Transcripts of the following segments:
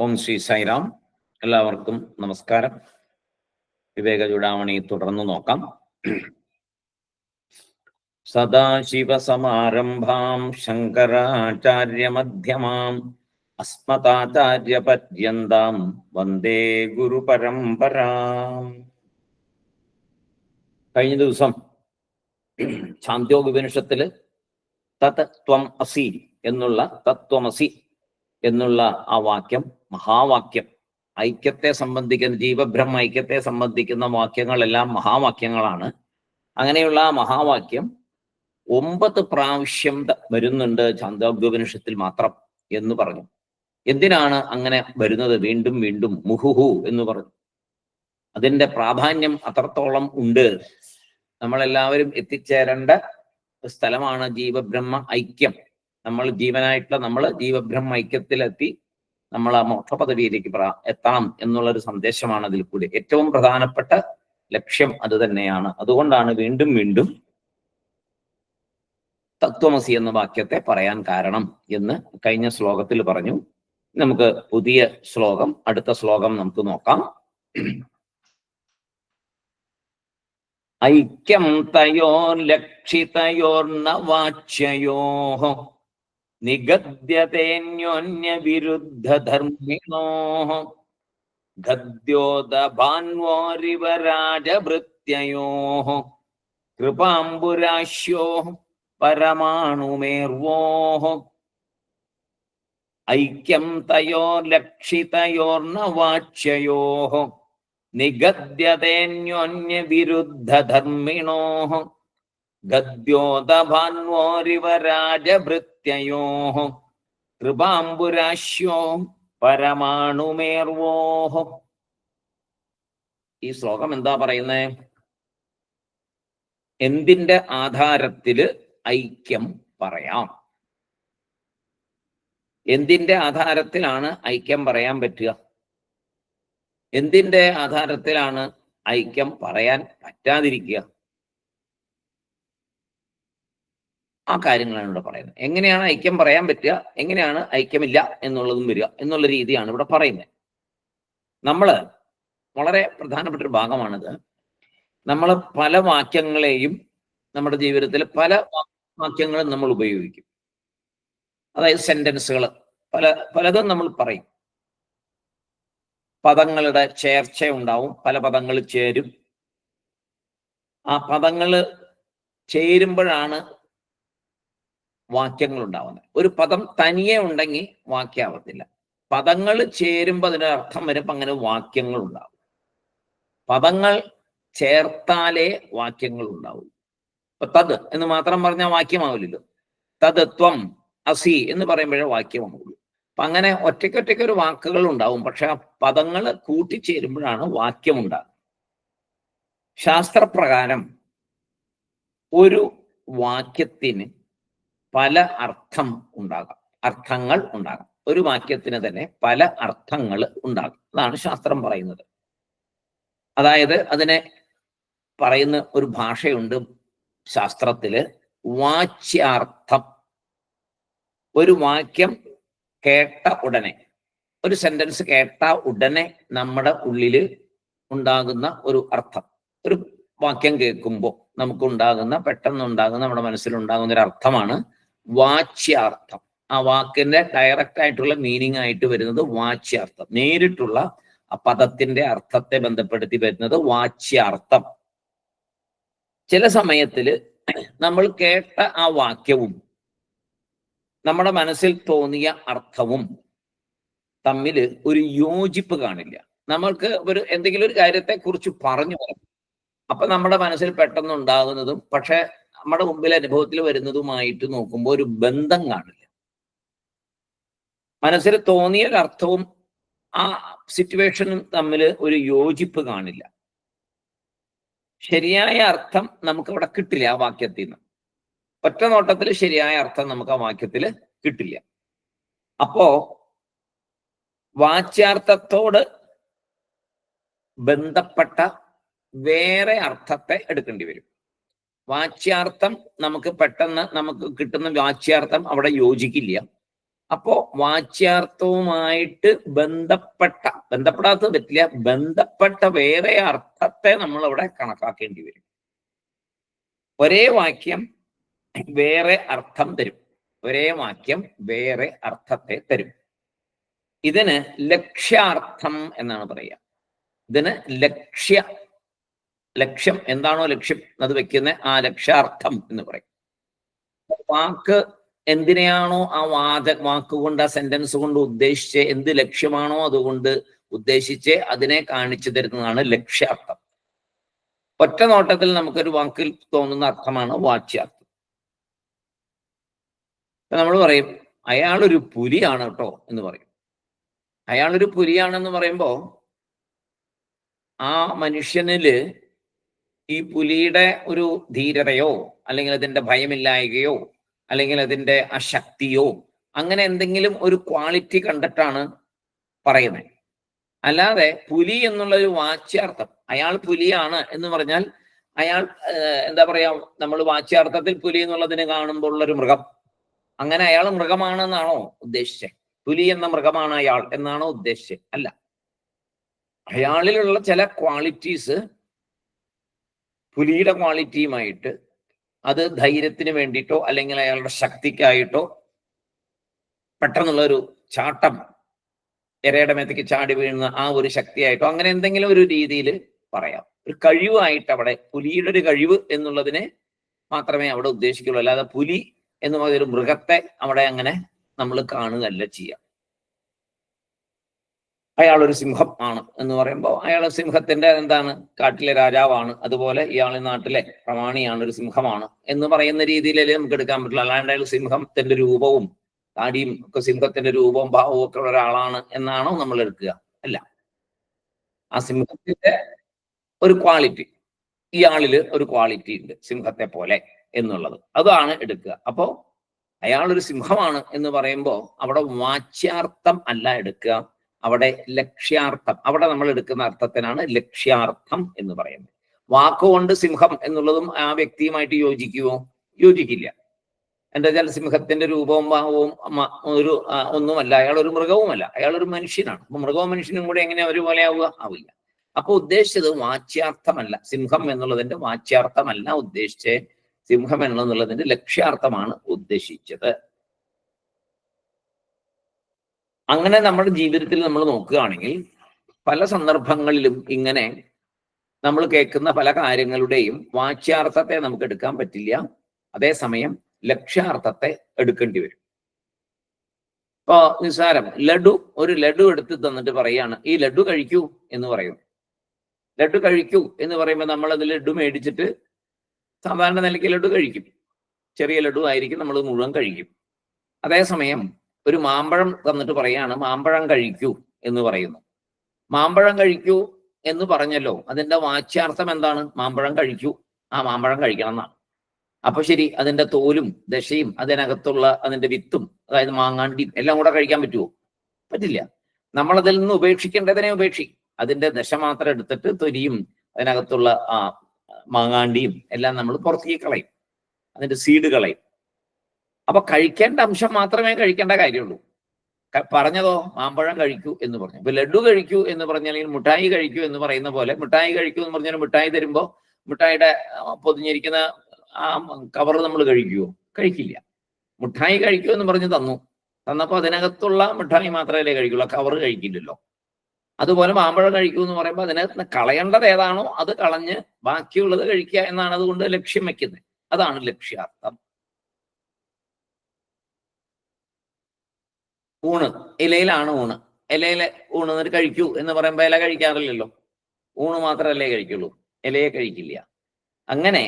ഓം ശ്രീ സായിറാം. എല്ലാവർക്കും നമസ്കാരം. വിവേക ചൂടാമണി തുടർന്ന് നോക്കാം. സദാശിവസമാരംഭാം ശങ്കരാചാര്യമധ്യമാം അസ്മദാചാര്യപര്യന്താം വന്ദേ ഗുരുപരമ്പരാം. കഴിഞ്ഞ ദിവസം ഛാന്ദോഗ്യോപനിഷത്തില് തത് ത്വം അസി എന്നുള്ള തത്വമസി എന്നുള്ള ആ വാക്യം, മഹാവാക്യം, ഐക്യത്തെ സംബന്ധിക്കുന്ന, ജീവബ്രഹ്മ ഐക്യത്തെ സംബന്ധിക്കുന്ന വാക്യങ്ങളെല്ലാം മഹാവാക്യങ്ങളാണ്. അങ്ങനെയുള്ള ആ മഹാവാക്യം 9 പ്രാവശ്യം വരുന്നുണ്ട് ഛാന്ദോഗ്യോപനിഷത്തിൽ മാത്രം എന്ന് പറഞ്ഞു. എന്തിനാണ് അങ്ങനെ വരുന്നത്? വീണ്ടും വീണ്ടും മുഹുഹു എന്ന് പറഞ്ഞു. അതിന്റെ പ്രാധാന്യം അത്രത്തോളം ഉണ്ട്. നമ്മളെല്ലാവരും എത്തിച്ചേരേണ്ട സ്ഥലമാണ് ജീവബ്രഹ്മ ഐക്യം. നമ്മൾ ജീവനായിട്ടുള്ള നമ്മൾ ജീവബ്രഹ്മ ഐക്യത്തിലെത്തി നമ്മൾ ആ മോക്ഷപദവിയിലേക്ക് എത്തണം എന്നുള്ളൊരു സന്ദേശമാണ് അതിൽ കൂടി. ഏറ്റവും പ്രധാനപ്പെട്ട ലക്ഷ്യം അത് തന്നെയാണ്. അതുകൊണ്ടാണ് വീണ്ടും വീണ്ടും തത്വമസി എന്ന വാക്യത്തെ പറയാൻ കാരണം എന്ന് കഴിഞ്ഞ ശ്ലോകത്തിൽ പറഞ്ഞു. നമുക്ക് പുതിയ ശ്ലോകം, അടുത്ത ശ്ലോകം നമുക്ക് നോക്കാം. ഐക്യം തയോർ ലക്ഷിതയോർന വാച്യയോഃ നിഗദ്യതേന്യോന്യവിരുദ്ധധർമ്മിണോഃ ഗദ്യോദഭാന്വോരിവരാജഭൃത്യയോഃ കൃപാംബുരാശ്യോഃ പരമാണുമേർവോഃ. ഐക്യം തയോർ ലക്ഷിതയോർന വാച്യയോഃ നിഗദ്യതേന്യോന്യവിരുദ്ധധർമ്മിണോഃ ഗദ്യോദഭാന്വോരിവരാജഭൃത്യയോഃ കൃപാംബുരാശ്യോഃ പരമാണുമേർവോഃ. ഈ ശ്ലോകം എന്താ പറയുന്നത്? എന്തിന്റെ ആധാരത്തില് ഐക്യം പറയാം? എന്തിന്റെ ആധാരത്തിലാണ് ഐക്യം പറയാൻ പറ്റുക? എന്തിന്റെ ആധാരത്തിലാണ് ഐക്യം പറയാൻ പറ്റാതിരിക്കുക? ആ കാര്യങ്ങളാണ് ഇവിടെ പറയുന്നത്. എങ്ങനെയാണ് ഐക്യം പറയാൻ പറ്റുക, എങ്ങനെയാണ് ഐക്യമില്ല എന്നുള്ളതും വരിക എന്നുള്ള രീതിയാണ് ഇവിടെ പറയുന്നത്. നമ്മള് വളരെ പ്രധാനപ്പെട്ട ഒരു ഭാഗമാണിത്. നമ്മൾ പല വാക്യങ്ങളെയും നമ്മുടെ ജീവിതത്തിൽ പല വാക്യങ്ങളും നമ്മൾ ഉപയോഗിക്കും. അതായത് സെന്റൻസുകൾ പലതും നമ്മൾ പറയും. പദങ്ങളുടെ ചേർച്ച ഉണ്ടാവും, പല പദങ്ങൾ ചേരും. ആ പദങ്ങൾ ചേരുമ്പോഴാണ് വാക്യങ്ങൾ ഉണ്ടാവുന്നത്. ഒരു പദം തനിയെ ഉണ്ടെങ്കിൽ വാക്യാവത്തില്ല. പദങ്ങൾ ചേരുമ്പോൾ അതിന്റെ അർത്ഥം വരുമ്പോൾ അങ്ങനെ വാക്യങ്ങൾ ഉണ്ടാവും. പദങ്ങൾ ചേർത്താലേ വാക്യങ്ങൾ ഉണ്ടാവും. ഇപ്പൊ തത് എന്ന് മാത്രം പറഞ്ഞാൽ വാക്യമാവില്ലല്ലോ. തത് ത്വം അസി എന്ന് പറയുമ്പോഴേ വാക്യമാവുള്ളൂ. അപ്പൊ അങ്ങനെ ഒറ്റയ്ക്കൊറ്റയ്ക്കൊരു വാക്കുകൾ ഉണ്ടാവും, പക്ഷെ ആ പദങ്ങൾ കൂട്ടിച്ചേരുമ്പോഴാണ് വാക്യം ഉണ്ടാകുന്നത്. ശാസ്ത്രപ്രകാരം ഒരു വാക്യത്തിന് പല അർത്ഥങ്ങൾ ഉണ്ടാകാം. ഒരു വാക്യത്തിന് തന്നെ പല അർത്ഥങ്ങൾ ഉണ്ടാകും. അതാണ് ശാസ്ത്രം പറയുന്നത്. അതായത് അതിനെ പറയുന്ന ഒരു ഭാഷയുണ്ട് ശാസ്ത്രത്തില്, വാച്യാർത്ഥം. ഒരു വാക്യം കേട്ട ഉടനെ, ഒരു സെന്റൻസ് കേട്ട ഉടനെ നമ്മുടെ ഉള്ളില് ഉണ്ടാകുന്ന ഒരു അർത്ഥം, ഒരു വാക്യം കേൾക്കുമ്പോൾ നമുക്കുണ്ടാകുന്ന, പെട്ടെന്നുണ്ടാകുന്ന, നമ്മുടെ മനസ്സിലുണ്ടാകുന്ന ഒരു അർത്ഥമാണ് വാച്യാർത്ഥം. ആ വാക്കിന്റെ ഡയറക്റ്റ് ആയിട്ടുള്ള മീനിങ് ആയിട്ട് വരുന്നത് വാച്യാർത്ഥം. നേരിട്ടുള്ള ആ പദത്തിന്റെ അർത്ഥത്തെ ബന്ധപ്പെടുത്തി വരുന്നത് വാച്യാർത്ഥം. ചില സമയത്തില് നമ്മൾ കേട്ട ആ വാക്യവും നമ്മുടെ മനസ്സിൽ തോന്നിയ അർത്ഥവും തമ്മിൽ ഒരു യോജിപ്പ് കാണില്ല. നമ്മൾക്ക് എന്തെങ്കിലും ഒരു കാര്യത്തെ കുറിച്ച് പറഞ്ഞു പറയും. അപ്പൊ നമ്മുടെ മനസ്സിൽ പെട്ടെന്ന് ഉണ്ടാകുന്നതും പക്ഷെ നമ്മുടെ മുമ്പിൽ അനുഭവത്തിൽ വരുന്നതുമായിട്ട് നോക്കുമ്പോൾ ഒരു ബന്ധം കാണില്ല. മനസ്സിൽ തോന്നിയ ഒരർത്ഥവും ആ സിറ്റുവേഷനും തമ്മിൽ ഒരു യോജിപ്പ് കാണില്ല. ശരിയായ അർത്ഥം നമുക്ക് അവിടെ കിട്ടില്ല. ആ വാക്യത്തിൽ നിന്ന് ഒറ്റ നോട്ടത്തിൽ ശരിയായ അർത്ഥം നമുക്ക് ആ വാക്യത്തിൽ കിട്ടില്ല. അപ്പോ വാച്യാർത്ഥത്തോട് ബന്ധപ്പെട്ട വേറെ അർത്ഥത്തെ എടുക്കേണ്ടി വരും. വാച്യാർത്ഥം നമുക്ക് പെട്ടെന്ന് നമുക്ക് കിട്ടുന്ന വാച്യാർത്ഥം അവിടെ യോജിക്കില്ല. അപ്പോ വാച്യാർത്ഥവുമായിട്ട് ബന്ധപ്പെടാത്തത് പറ്റില്ല, ബന്ധപ്പെട്ട വേറെ അർത്ഥത്തെ നമ്മൾ അവിടെ കണക്കാക്കേണ്ടി വരും. ഒരേ വാക്യം വേറെ അർത്ഥം തരും, ഒരേ വാക്യം വേറെ അർത്ഥത്തെ തരും. ഇതിന് ലക്ഷ്യാർത്ഥം എന്നാണ് പറയുക. ഇതിന് ലക്ഷ്യം എന്താണോ ലക്ഷ്യം അത് വെക്കുന്ന ആ ലക്ഷ്യാർത്ഥം എന്ന് പറയും. വാക്ക് എന്തിനെയാണോ ആ വാക്കുകൊണ്ട് ആ സെന്റൻസ് കൊണ്ട് ഉദ്ദേശിച്ച് എന്ത് ലക്ഷ്യമാണോ അതുകൊണ്ട് ഉദ്ദേശിച്ച് അതിനെ കാണിച്ചു തരുന്നതാണ് ലക്ഷ്യാർത്ഥം. ഒറ്റ നോട്ടത്തിൽ നമുക്കൊരു വാക്കിൽ തോന്നുന്ന അർത്ഥമാണ് വാച്യാർത്ഥം. നമ്മൾ പറയും അയാളൊരു പുലിയാണ് കേട്ടോ എന്ന് പറയും. അയാളൊരു പുലിയാണെന്ന് പറയുമ്പോ ആ മനുഷ്യനില് ഈ പുലിയുടെ ഒരു ധീരതയോ അല്ലെങ്കിൽ അതിന്റെ ഭയമില്ലായ്കയോ അല്ലെങ്കിൽ അതിന്റെ അശക്തിയോ അങ്ങനെ എന്തെങ്കിലും ഒരു ക്വാളിറ്റി കണ്ടിട്ടാണ് പറയുന്നത്. അല്ലാതെ പുലി എന്നുള്ളൊരു വാച്യാർത്ഥം, അയാൾ പുലിയാണ് എന്ന് പറഞ്ഞാൽ അയാൾ എന്താ പറയാ, നമ്മൾ വാച്യാർത്ഥത്തിൽ പുലി എന്നുള്ളതിനെ കാണുമ്പോൾ ഉള്ളൊരു മൃഗം, അങ്ങനെ അയാൾ മൃഗമാണെന്നാണോ ഉദ്ദേശിച്ചത്? പുലി എന്ന മൃഗമാണ് അയാൾ എന്നാണോ ഉദ്ദേശിച്ചത്? അല്ല. അയാളിലുള്ള ചില ക്വാളിറ്റീസ് പുലിയുടെ ക്വാളിറ്റിയുമായിട്ട് അത് ധൈര്യത്തിന് വേണ്ടിയിട്ടോ അല്ലെങ്കിൽ അയാളുടെ ശക്തിക്കായിട്ടോ പെട്ടെന്നുള്ള ഒരു ചാട്ടം, ഇരയുടെ മേത്തേക്ക് ചാടി വീഴുന്ന ആ ഒരു ശക്തിയായിട്ടോ അങ്ങനെ എന്തെങ്കിലും ഒരു രീതിയിൽ പറയാം. ഒരു കഴിവായിട്ട് അവിടെ പുലിയുടെ ഒരു കഴിവ് എന്നുള്ളതിനെ മാത്രമേ അവിടെ ഉദ്ദേശിക്കുള്ളൂ. അല്ലാതെ പുലി എന്ന് പറയുന്ന ഒരു മൃഗത്തെ അവിടെ അങ്ങനെ നമ്മൾ കാണുകയല്ല ചെയ്യുക. അയാളൊരു സിംഹം ആണ് എന്ന് പറയുമ്പോൾ അയാൾ സിംഹത്തിന്റെ എന്താണ്, കാട്ടിലെ രാജാവാണ്, അതുപോലെ ഇയാൾ നാട്ടിലെ പ്രമാണിയാണ്, ഒരു സിംഹമാണ് എന്ന് പറയുന്ന രീതിയിലല്ലേ നമുക്ക് എടുക്കാൻ പറ്റില്ല. അല്ലാണ്ട് അയാൾ സിംഹത്തിന്റെ രൂപവും താടിയും ഒക്കെ സിംഹത്തിന്റെ രൂപവും ഭാവവും ഒക്കെ ഉള്ള ഒരാളാണ് എന്നാണോ നമ്മൾ എടുക്കുക? അല്ല. ആ സിംഹത്തിന്റെ ഒരു ക്വാളിറ്റി, ഇയാളില് ഒരു ക്വാളിറ്റി ഉണ്ട് സിംഹത്തെ പോലെ എന്നുള്ളത്, അതാണ് എടുക്കുക. അപ്പോ അയാളൊരു സിംഹമാണ് എന്ന് പറയുമ്പോൾ അവിടെ വാച്യാർത്ഥം അല്ല എടുക്കുക, അവിടെ ലക്ഷ്യാർത്ഥം. അവിടെ നമ്മൾ എടുക്കുന്ന അർത്ഥത്തിനാണ് ലക്ഷ്യാർത്ഥം എന്ന് പറയുന്നത്. വാക്കുകൊണ്ട് സിംഹം എന്നുള്ളതും ആ വ്യക്തിയുമായിട്ട് യോജിക്കുമോ? യോജിക്കില്ല. എന്താ വെച്ചാൽ സിംഹത്തിന്റെ രൂപവും ഭാവവും ഒരു ഒന്നുമല്ല, അയാൾ ഒരു മൃഗവുമല്ല, അയാൾ ഒരു മനുഷ്യനാണ്. അപ്പൊ മൃഗവും മനുഷ്യനും കൂടെ എങ്ങനെ ഒരുപോലെ ആവില്ല. അപ്പൊ ഉദ്ദേശിച്ചത് വാച്യാർത്ഥമല്ല, സിംഹം എന്നുള്ളതിന്റെ വാച്യാർത്ഥമല്ല ഉദ്ദേശിച്ച്, സിംഹം എന്നുള്ളതിന്റെ ലക്ഷ്യാർത്ഥമാണ് ഉദ്ദേശിച്ചത്. അങ്ങനെ നമ്മുടെ ജീവിതത്തിൽ നമ്മൾ നോക്കുകയാണെങ്കിൽ പല സന്ദർഭങ്ങളിലും ഇങ്ങനെ നമ്മൾ കേൾക്കുന്ന പല കാര്യങ്ങളുടെയും വാച്യാർത്ഥത്തെ നമുക്ക് എടുക്കാൻ പറ്റില്ല, അതേസമയം ലക്ഷ്യാർത്ഥത്തെ എടുക്കേണ്ടി വരും. ഇപ്പൊ നിസ്സാരം ഒരു ലഡു എടുത്ത് തന്നിട്ട് പറയാണ് ഈ ലഡു കഴിക്കൂ എന്ന് പറയും. ലഡു കഴിക്കൂ എന്ന് പറയുമ്പോൾ നമ്മൾ അത് ലഡു മേടിച്ചിട്ട് സാധാരണ നിലയ്ക്ക് ലഡു കഴിക്കും, ചെറിയ ലഡു ആയിരിക്കും, നമ്മൾ മുഴുവൻ കഴിക്കും. അതേസമയം ഒരു മാമ്പഴം തന്നിട്ട് പറയാണ് മാമ്പഴം കഴിക്കൂ എന്ന് പറയുന്നു. മാമ്പഴം കഴിക്കൂ എന്ന് പറഞ്ഞല്ലോ, അതിന്റെ വാച്യാർത്ഥം എന്താണ്? മാമ്പഴം കഴിക്കൂ, ആ മാമ്പഴം കഴിക്കണം എന്നാണ്. അപ്പൊ ശരി, അതിന്റെ തോലും ദശയും അതിനകത്തുള്ള അതിന്റെ വിത്തും അതായത് മാങ്ങാണ്ടിയും എല്ലാം കൂടെ കഴിക്കാൻ പറ്റുമോ? പറ്റില്ല. നമ്മളതിൽ നിന്ന് ഉപേക്ഷിക്കേണ്ടതിനെ ഉപേക്ഷിക്കും. അതിന്റെ ദശ മാത്രം എടുത്തിട്ട് തൊലിയും അതിനകത്തുള്ള ആ മാങ്ങാണ്ടിയും എല്ലാം നമ്മൾ പുറത്തേക്ക് കളയും, അതിന്റെ സീഡ് കളയും. അപ്പൊ കഴിക്കേണ്ട അംശം മാത്രമേ കഴിക്കേണ്ട കാര്യമുള്ളൂ. പറഞ്ഞതോ മാമ്പഴം കഴിക്കൂ എന്ന് പറഞ്ഞു. ഇപ്പൊ ലഡു കഴിക്കൂ എന്ന് പറഞ്ഞാൽ, അല്ലെങ്കിൽ മിഠായി കഴിക്കൂ എന്ന് പറയുന്ന പോലെ, മിഠായി കഴിക്കൂ എന്ന് പറഞ്ഞാൽ മിഠായി തരുമ്പോ മിഠായിയുടെ പൊതിഞ്ഞിരിക്കുന്ന ആ കവർ നമ്മൾ കഴിക്കുവോ? കഴിക്കില്ല. മിഠായി കഴിക്കൂ എന്ന് പറഞ്ഞ് തന്നപ്പോ അതിനകത്തുള്ള മിഠായി മാത്രമല്ലേ കഴിക്കുള്ളൂ, കവർ കഴിക്കില്ലല്ലോ. അതുപോലെ മാമ്പഴം കഴിക്കൂ എന്ന് പറയുമ്പോൾ അതിനകത്ത് കളയേണ്ടത് ഏതാണോ അത് കളഞ്ഞ് ബാക്കിയുള്ളത് കഴിക്കുക എന്നാണ് അതുകൊണ്ട് ലക്ഷ്യം വെക്കുന്നത്. അതാണ് ലക്ഷ്യാർത്ഥം. ഊണ്, ഇലയിലാണ് ഊണ്, ഇലയിലെ ഊണ് എന്നിട്ട് കഴിക്കൂ എന്ന് പറയുമ്പോൾ ഇല കഴിക്കാറില്ലല്ലോ, ഊണ് മാത്രമല്ലേ കഴിക്കുള്ളൂ, ഇലയെ കഴിക്കില്ല. അങ്ങനെ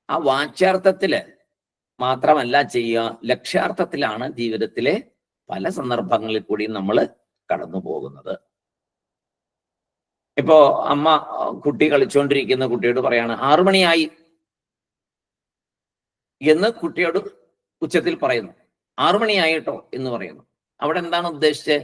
ആ വാച്യാർത്ഥത്തില് മാത്രമല്ല ചെയ്യുക, ലക്ഷ്യാർത്ഥത്തിലാണ് ജീവിതത്തിലെ പല സന്ദർഭങ്ങളിൽ കൂടി നമ്മൾ കടന്നു പോകുന്നത്. ഇപ്പോ അമ്മ കുട്ടി കളിച്ചുകൊണ്ടിരിക്കുന്ന കുട്ടിയോട് പറയാണ് 6 മണിയായി എന്ന് കുട്ടിയോട് ഉച്ചത്തിൽ പറയുന്നു. 6 മണിയായി കേട്ടോ എന്ന് പറയുന്നു. അവിടെ എന്താണ് ഉദ്ദേശിച്ചത്?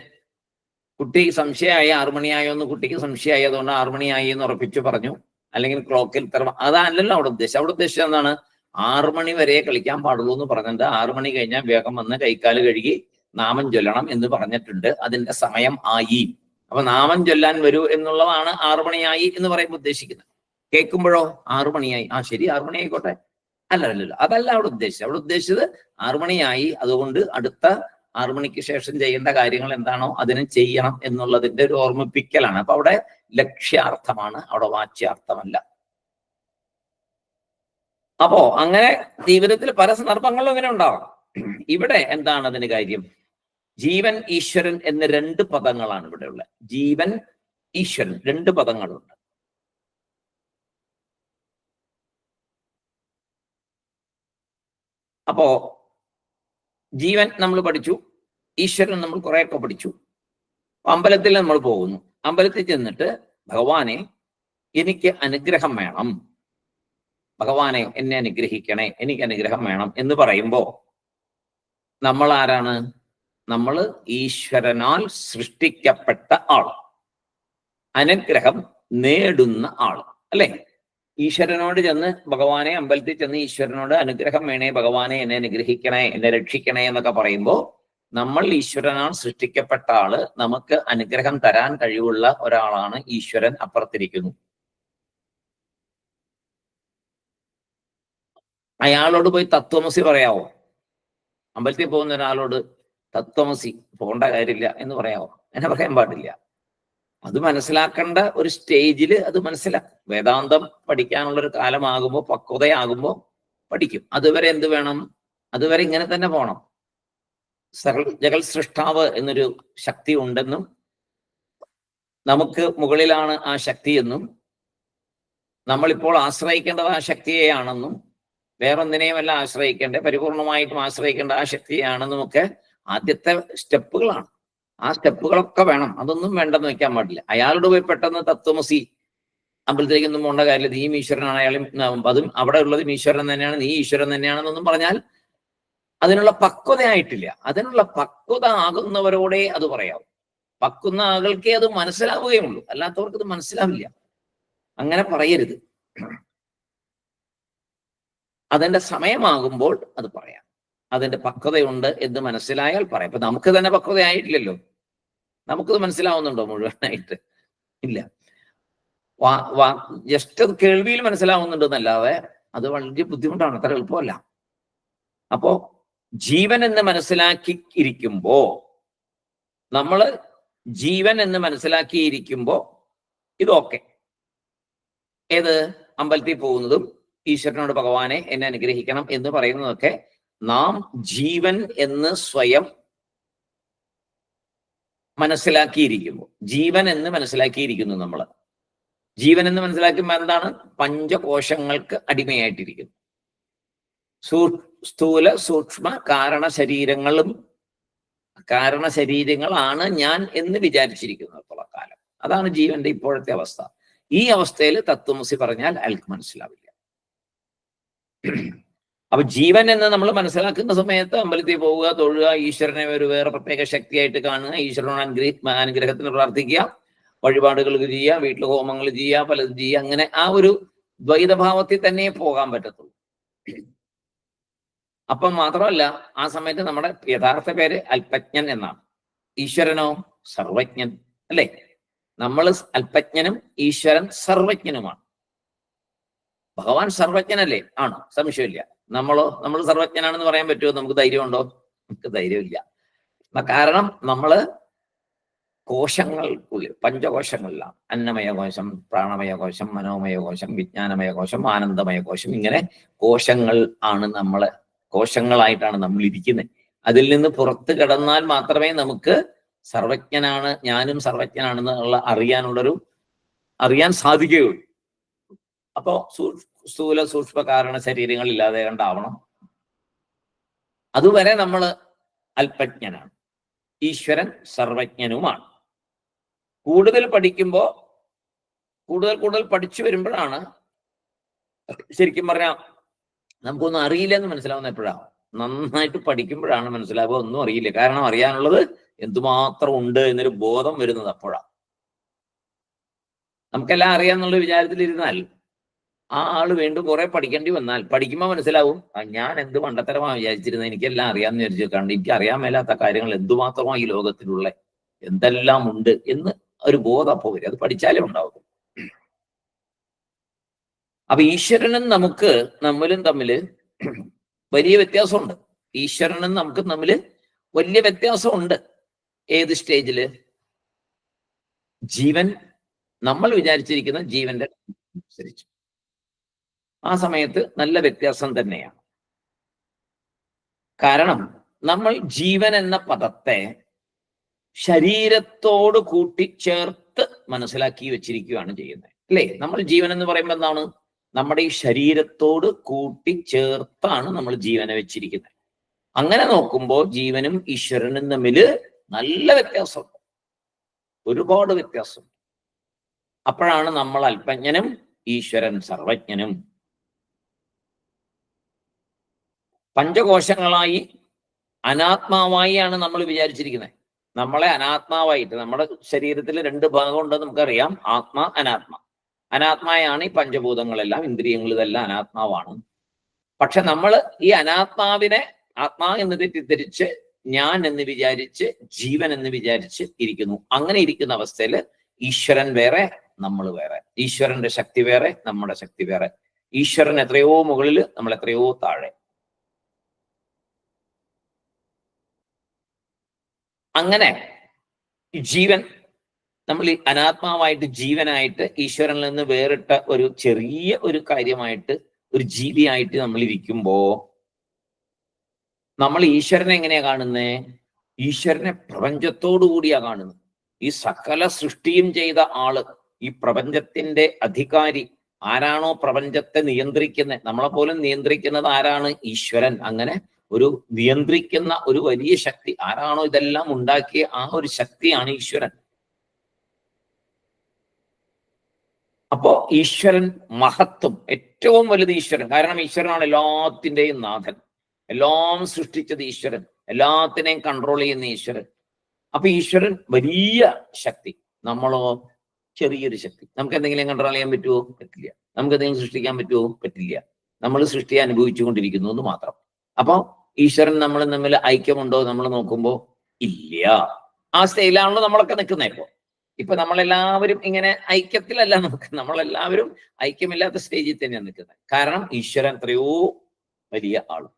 കുട്ടി സംശയമായി, 6 മണിയായോ എന്ന് കുട്ടിക്ക് സംശയമായി, അതുകൊണ്ട് 6 മണിയായി എന്ന് ഉറപ്പിച്ചു പറഞ്ഞു, അല്ലെങ്കിൽ ക്ലോക്കിൽ അതല്ലല്ലോ അവിടെ ഉദ്ദേശിച്ചത്. അവിടെ ഉദ്ദേശിച്ചത് എന്താണ്? 6 മണി വരെ കളിക്കാൻ പാടുള്ളൂ എന്ന് പറഞ്ഞിട്ട് 6 മണി കഴിഞ്ഞാൽ വേഗം വന്ന് കൈക്കാല് കഴുകി നാമം ചൊല്ലണം എന്ന് പറഞ്ഞിട്ടുണ്ട്. അതിന്റെ സമയം ആയി. അപ്പൊ നാമം ചൊല്ലാൻ വരൂ എന്നുള്ളതാണ് 6 മണിയായി എന്ന് പറയുമ്പോൾ ഉദ്ദേശിക്കുന്നത്. കേൾക്കുമ്പോഴോ 6 മണിയായി, ആ ശരി 6 മണി ആയിക്കോട്ടെ. അല്ലല്ലോ, അതല്ല അവിടെ ഉദ്ദേശിച്ചത്. അവിടെ ഉദ്ദേശിച്ചത് 6 മണിയായി, അതുകൊണ്ട് അടുത്ത 6 മണിക്ക് ശേഷം ചെയ്യേണ്ട കാര്യങ്ങൾ എന്താണോ അതിനെ ചെയ്യണം എന്നുള്ളതിന്റെ ഒരു ഓർമ്മിപ്പിക്കലാണ്. അപ്പൊ അവിടെ ലക്ഷ്യാർത്ഥമാണ്, അവിടെ വാച്യാർത്ഥമല്ല. അപ്പോ അങ്ങനെ ജീവിതത്തിൽ പല സന്ദർഭങ്ങളിലും ഇങ്ങനെ ഉണ്ടാവാം. ഇവിടെ എന്താണ് അതിന് കാര്യം? ജീവൻ, ഈശ്വരൻ എന്ന 2 പദങ്ങളാണ് ഇവിടെ ഉള്ളത്. ജീവൻ, ഈശ്വരൻ 2 പദങ്ങളുണ്ട്. അപ്പോ ജീവൻ നമ്മൾ പഠിച്ചു, ഈശ്വരൻ നമ്മൾ കുറെയൊക്കെ പഠിച്ചു. അമ്പലത്തിൽ നമ്മൾ പോകുന്നു. അമ്പലത്തിൽ ചെന്നിട്ട് ഭഗവാനെ എനിക്ക് അനുഗ്രഹം വേണം, ഭഗവാനെ എന്നെ അനുഗ്രഹിക്കണേ, എനിക്ക് അനുഗ്രഹം വേണം എന്ന് പറയുമ്പോ നമ്മൾ ആരാണ്? നമ്മൾ ഈശ്വരനാൽ സൃഷ്ടിക്കപ്പെട്ട ആൾ, അനുഗ്രഹം നേടുന്ന ആൾ, അല്ലെ? ഈശ്വരനോട് ചെന്ന് ഭഗവാനെ, അമ്പലത്തിൽ ചെന്ന് ഈശ്വരനോട് അനുഗ്രഹം വേണേ, ഭഗവാനെ എന്നെ അനുഗ്രഹിക്കണേ, എന്നെ രക്ഷിക്കണേ എന്നൊക്കെ പറയുമ്പോ നമ്മൾ ഈശ്വരനാൽ സൃഷ്ടിക്കപ്പെട്ട ആള്, നമുക്ക് അനുഗ്രഹം തരാൻ കഴിവുള്ള ഒരാളാണ് ഈശ്വരൻ. അപ്പുറത്തിരിക്കുന്നു. അയാളോട് പോയി തത്വമസി പറയാവോ? അമ്പലത്തിൽ പോകുന്ന ഒരാളോട് തത്വമസി പോകേണ്ട കാര്യമില്ല എന്ന് പറയാവോ? അങ്ങനെ പറയാൻ പാടില്ല. അത് മനസ്സിലാക്കേണ്ട ഒരു സ്റ്റേജിൽ അത് മനസ്സിലാക്കും. വേദാന്തം പഠിക്കാനുള്ളൊരു കാലമാകുമ്പോൾ, പക്വതയാകുമ്പോൾ പഠിക്കും. അതുവരെ എന്ത് വേണം? അതുവരെ ഇങ്ങനെ തന്നെ പോണം. ജഗൽ സൃഷ്ടാവ് എന്നൊരു ശക്തി ഉണ്ടെന്നും നമുക്ക് മുകളിലാണ് ആ ശക്തി എന്നും നമ്മളിപ്പോൾ ആശ്രയിക്കേണ്ടത് ആ ശക്തിയെയാണെന്നും വേറൊന്നിനെയുമല്ല ആശ്രയിക്കേണ്ടത്, പരിപൂർണമായിട്ടും ആശ്രയിക്കേണ്ട ആ ശക്തിയാണെന്നും ഒക്കെ ആദ്യത്തെ സ്റ്റെപ്പുകളാണ്. ആ സ്റ്റെപ്പുകളൊക്കെ വേണം. അതൊന്നും വേണ്ടെന്ന് വെക്കാൻ പാടില്ല. അയാളോട് പോയി പെട്ടെന്ന് തത്വമസി, അമ്പലത്തിലേക്കൊന്നും പോകേണ്ട കാര്യമില്ല, നീ ഈശ്വരനാണ്, അയാളും അതും അവിടെ ഉള്ളതും ഈശ്വരൻ തന്നെയാണ്, നീ ഈശ്വരൻ തന്നെയാണെന്നൊന്നും പറഞ്ഞാൽ അതിനുള്ള പക്വതയായിട്ടില്ല. അതിനുള്ള പക്വത ആകുന്നവരോടെ അത് പറയാവൂ. പക്വന്ന ആകൾക്കേ അത് മനസ്സിലാവുകയുള്ളൂ, അല്ലാത്തവർക്ക് അത് മനസ്സിലാവില്ല. അങ്ങനെ പറയരുത്. അതിന്റെ സമയമാകുമ്പോൾ അത് പറയാം. അതിന്റെ പക്വതയുണ്ട് എന്ന് മനസ്സിലായാൽ പറയാം. ഇപ്പൊ നമുക്ക് തന്നെ പക്വതയായിട്ടില്ലല്ലോ. നമുക്കത് മനസ്സിലാവുന്നുണ്ടോ മുഴുവനായിട്ട്? ഇല്ല. ജസ്റ്റ് കേൾവിയിൽ മനസ്സിലാവുന്നുണ്ടെന്നല്ലാതെ അത് വളരെ ബുദ്ധിമുട്ടാണ്, അത്ര എളുപ്പമല്ല. അപ്പോ ജീവൻ എന്ന് മനസ്സിലാക്കി ഇരിക്കുമ്പോ, നമ്മള് ജീവൻ എന്ന് മനസ്സിലാക്കിയിരിക്കുമ്പോ ഇതൊക്കെ, ഏത് അമ്പലത്തിൽ പോകുന്നതും ഈശ്വരനോട് ഭഗവാനെ എന്നെ അനുഗ്രഹിക്കണം എന്ന് പറയുന്നതൊക്കെ നാം ജീവൻ എന്ന് സ്വയം മനസ്സിലാക്കിയിരിക്കുന്നു. ജീവൻ എന്ന് മനസ്സിലാക്കിയിരിക്കുന്നു. നമ്മൾ ജീവൻ എന്ന് മനസ്സിലാക്കുമ്പോൾ എന്താണ്? പഞ്ചകോശങ്ങൾക്ക് അടിമയായിട്ടിരിക്കുന്നു. സ്ഥൂല സൂക്ഷ്മ കാരണ ശരീരങ്ങളാണ് ഞാൻ എന്ന് വിചാരിച്ചിരിക്കുന്നിടത്തോളം കാലം. അതാണ് ജീവന്റെ ഇപ്പോഴത്തെ അവസ്ഥ. ഈ അവസ്ഥയിൽ തത്വമസി പറഞ്ഞാൽ അയാൾക്ക് മനസ്സിലാവില്ല. അപ്പൊ ജീവൻ എന്ന് നമ്മൾ മനസ്സിലാക്കുന്ന സമയത്ത് അമ്പലത്തിൽ പോവുക, തൊഴുക, ഈശ്വരനെ ഒരു വേറെ പ്രത്യേക ശക്തിയായിട്ട് കാണുക, ഈശ്വരനോട് അനുഗ്രഹത്തിന് പ്രാർത്ഥിക്കുക, വഴിപാടുകൾ ചെയ്യുക, വീട്ടിൽ ഹോമങ്ങൾ ചെയ്യുക, പലതും ചെയ്യുക. അങ്ങനെ ആ ഒരു ദ്വൈതഭാവത്തിൽ തന്നെ പോകാൻ പറ്റത്തുള്ളൂ. അപ്പം മാത്രമല്ല, ആ സമയത്ത് നമ്മുടെ യഥാർത്ഥ പേര് അല്പജ്ഞൻ എന്നാണ്. ഈശ്വരനോ സർവജ്ഞൻ, അല്ലേ? നമ്മൾ അല്പജ്ഞനും ഈശ്വരൻ സർവജ്ഞനുമാണ്. ഭഗവാൻ സർവജ്ഞനല്ലേ? ആണ്, സംശയമില്ല. നമ്മൾ സർവജ്ഞനാണെന്ന് പറയാൻ പറ്റുമോ? നമുക്ക് ധൈര്യമുണ്ടോ? നമുക്ക് ധൈര്യമില്ല. കാരണം നമ്മള് കോശങ്ങൾക്കുള്ളിൽ, പഞ്ചകോശങ്ങളിലാണ്. അന്നമയ കോശം, പ്രാണമയ കോശം, മനോമയ കോശം, വിജ്ഞാനമയ കോശം, ആനന്ദമയ കോശം. ഇങ്ങനെ കോശങ്ങൾ ആണ് നമ്മള്, കോശങ്ങളായിട്ടാണ് നമ്മൾ ഇരിക്കുന്നത്. അതിൽ നിന്ന് പുറത്ത് കിടന്നാൽ മാത്രമേ നമുക്ക് സർവജ്ഞനാണ്, ഞാനും സർവജ്ഞനാണെന്നുള്ള അറിയാൻ സാധിക്കുകയുള്ളൂ. അപ്പോ സ്ഥൂല സൂക്ഷ്മ കാരണ ശരീരങ്ങൾ ഇല്ലാതെ കണ്ടാവണം. അതുവരെ നമ്മൾ അല്പജ്ഞനാണ്. ഈശ്വരൻ സർവജ്ഞനുമാണ്. കൂടുതൽ പഠിച്ചു വരുമ്പോഴാണ് ശരിക്കും പറഞ്ഞാൽ നമുക്കൊന്നും അറിയില്ല എന്ന് മനസ്സിലാവുന്ന എപ്പോഴാണ്? നന്നായിട്ട് പഠിക്കുമ്പോഴാണ് മനസ്സിലാവുക ഒന്നും അറിയില്ല. കാരണം അറിയാനുള്ളത് എന്തുമാത്രം ഉണ്ട് എന്നൊരു ബോധം വരുന്നത് അപ്പോഴാണ്. നമുക്കെല്ലാം അറിയാന്നുള്ള വിചാരത്തിലിരുന്നാൽ ആ ആള് വീണ്ടും കുറെ പഠിക്കേണ്ടി വന്നാൽ പഠിക്കുമ്പോൾ മനസ്സിലാവും ഞാൻ എന്ത് മണ്ടത്തരമാണ് വിചാരിച്ചിരുന്നത്, എനിക്കെല്ലാം അറിയാമെന്ന് വിചാരിച്ചു. കാരണം എനിക്ക് അറിയാൻ മേലാത്ത കാര്യങ്ങൾ എന്തുമാത്രമാണ് ഈ ലോകത്തിലുള്ള, എന്തെല്ലാം ഉണ്ട് എന്ന് ഒരു ബോധം അപ്പോൾ വരും. അത് പഠിച്ചാലേ ഉണ്ടാവും. അപ്പൊ ഈശ്വരനും നമുക്ക് നമ്മളും തമ്മിൽ വലിയ വ്യത്യാസമുണ്ട്. ഈശ്വരനും നമുക്ക് തമ്മിൽ വലിയ വ്യത്യാസമുണ്ട്. ഏത് സ്റ്റേജില്? ജീവൻ നമ്മൾ വിചാരിച്ചിരിക്കുന്ന ജീവന്റെ അനുസരിച്ച് ആ സമയത്ത് നല്ല വ്യത്യാസം തന്നെയാണ്. കാരണം നമ്മൾ ജീവൻ എന്ന പദത്തെ ശരീരത്തോട് കൂട്ടിച്ചേർത്ത് മനസ്സിലാക്കി വെച്ചിരിക്കുകയാണ് ചെയ്യുന്നത്, അല്ലേ? നമ്മൾ ജീവൻ എന്ന് പറയുമ്പോൾ എന്താണ്? നമ്മുടെ ഈ ശരീരത്തോട് കൂട്ടിച്ചേർത്താണ് നമ്മൾ ജീവനെ വെച്ചിരിക്കുന്നത്. അങ്ങനെ നോക്കുമ്പോൾ ജീവനും ഈശ്വരനും തമ്മിൽ നല്ല വ്യത്യാസമുണ്ട്, ഒരുപാട് വ്യത്യാസം. അപ്പോഴാണ് നമ്മൾ അല്പജ്ഞനും ഈശ്വരൻ സർവജ്ഞനും. പഞ്ചകോശങ്ങളായി അനാത്മാവായി ആണ് നമ്മൾ വിചാരിച്ചിരിക്കുന്നത്. നമ്മളെ അനാത്മാവായിട്ട്, നമ്മുടെ ശരീരത്തിൽ രണ്ട് ഭാഗം ഉണ്ടെന്ന് നമുക്കറിയാം, ആത്മ അനാത്മ. അനാത്മായാണ് ഈ പഞ്ചഭൂതങ്ങളെല്ലാം, ഇന്ദ്രിയങ്ങൾ, ഇതെല്ലാം അനാത്മാവാണ്. പക്ഷെ നമ്മൾ ഈ അനാത്മാവിനെ ആത്മാ എന്ന് തെറ്റിദ്ധരിച്ച് ഞാൻ എന്ന് വിചാരിച്ച് ജീവൻ എന്ന് വിചാരിച്ച് ഇരിക്കുന്നു. അങ്ങനെ ഇരിക്കുന്ന അവസ്ഥയിൽ ഈശ്വരൻ വേറെ, നമ്മൾ വേറെ. ഈശ്വരന്റെ ശക്തി വേറെ, നമ്മുടെ ശക്തി വേറെ. ഈശ്വരൻ എത്രയോ മുകളിൽ, നമ്മൾ എത്രയോ താഴെ. അങ്ങനെ ജീവൻ, നമ്മൾ ഈ അനാത്മാവായിട്ട് ജീവനായിട്ട് ഈശ്വരനിൽ നിന്ന് വേറിട്ട ഒരു ചെറിയ ഒരു കാര്യമായിട്ട്, ഒരു ജീവിയായിട്ട് നമ്മൾ ഇരിക്കുമ്പോ നമ്മൾ ഈശ്വരനെ എങ്ങനെയാ കാണുന്നേ? ഈശ്വരനെ പ്രപഞ്ചത്തോടു കൂടിയാ കാണുന്നത്. ഈ സകല സൃഷ്ടിയും ചെയ്ത ആള്, ഈ പ്രപഞ്ചത്തിന്റെ അധികാരി, ആരാണോ പ്രപഞ്ചത്തെ നിയന്ത്രിക്കുന്നത്, നമ്മളെ പോലും നിയന്ത്രിക്കുന്നത് ആരാണ്? ഈശ്വരൻ. അങ്ങനെ ഒരു നിയന്ത്രിക്കുന്ന ഒരു വലിയ ശക്തി, ആരാണോ ഇതെല്ലാം ഉണ്ടാക്കിയ ആ ഒരു ശക്തിയാണ് ഈശ്വരൻ. അപ്പോ ഈശ്വരൻ മഹത്വം, ഏറ്റവും വലുത് ഈശ്വരൻ. കാരണം ഈശ്വരനാണ് എല്ലാത്തിൻ്റെയും നാഥൻ, എല്ലാം സൃഷ്ടിച്ചത് ഈശ്വരൻ, എല്ലാത്തിനെയും കൺട്രോൾ ചെയ്യുന്ന ഈശ്വരൻ. അപ്പൊ ഈശ്വരൻ വലിയ ശക്തി, നമ്മളോ ചെറിയൊരു ശക്തി. നമുക്ക് എന്തെങ്കിലും കൺട്രോൾ ചെയ്യാൻ പറ്റുമോ? പറ്റില്ല. നമുക്ക് എന്തെങ്കിലും സൃഷ്ടിക്കാൻ പറ്റുമോ? പറ്റില്ല. നമ്മൾ സൃഷ്ടിയെ അനുഭവിച്ചു കൊണ്ടിരിക്കുന്നു എന്ന് മാത്രം. അപ്പൊ ഈശ്വരൻ നമ്മൾ തമ്മിൽ ഐക്യമുണ്ടോ നമ്മൾ നോക്കുമ്പോ ഇല്ല. ആ സ്റ്റേജിലാണല്ലോ നമ്മളൊക്കെ നിൽക്കുന്നത്. ഇപ്പൊ നമ്മളെല്ലാവരും ഇങ്ങനെ ഐക്യത്തിലല്ല നമ്മളെല്ലാവരും ഐക്യമില്ലാത്ത സ്റ്റേജിൽ തന്നെയാണ് നിൽക്കുന്നത്. കാരണം ഈശ്വരൻ എത്രയോ വലിയ ആള്,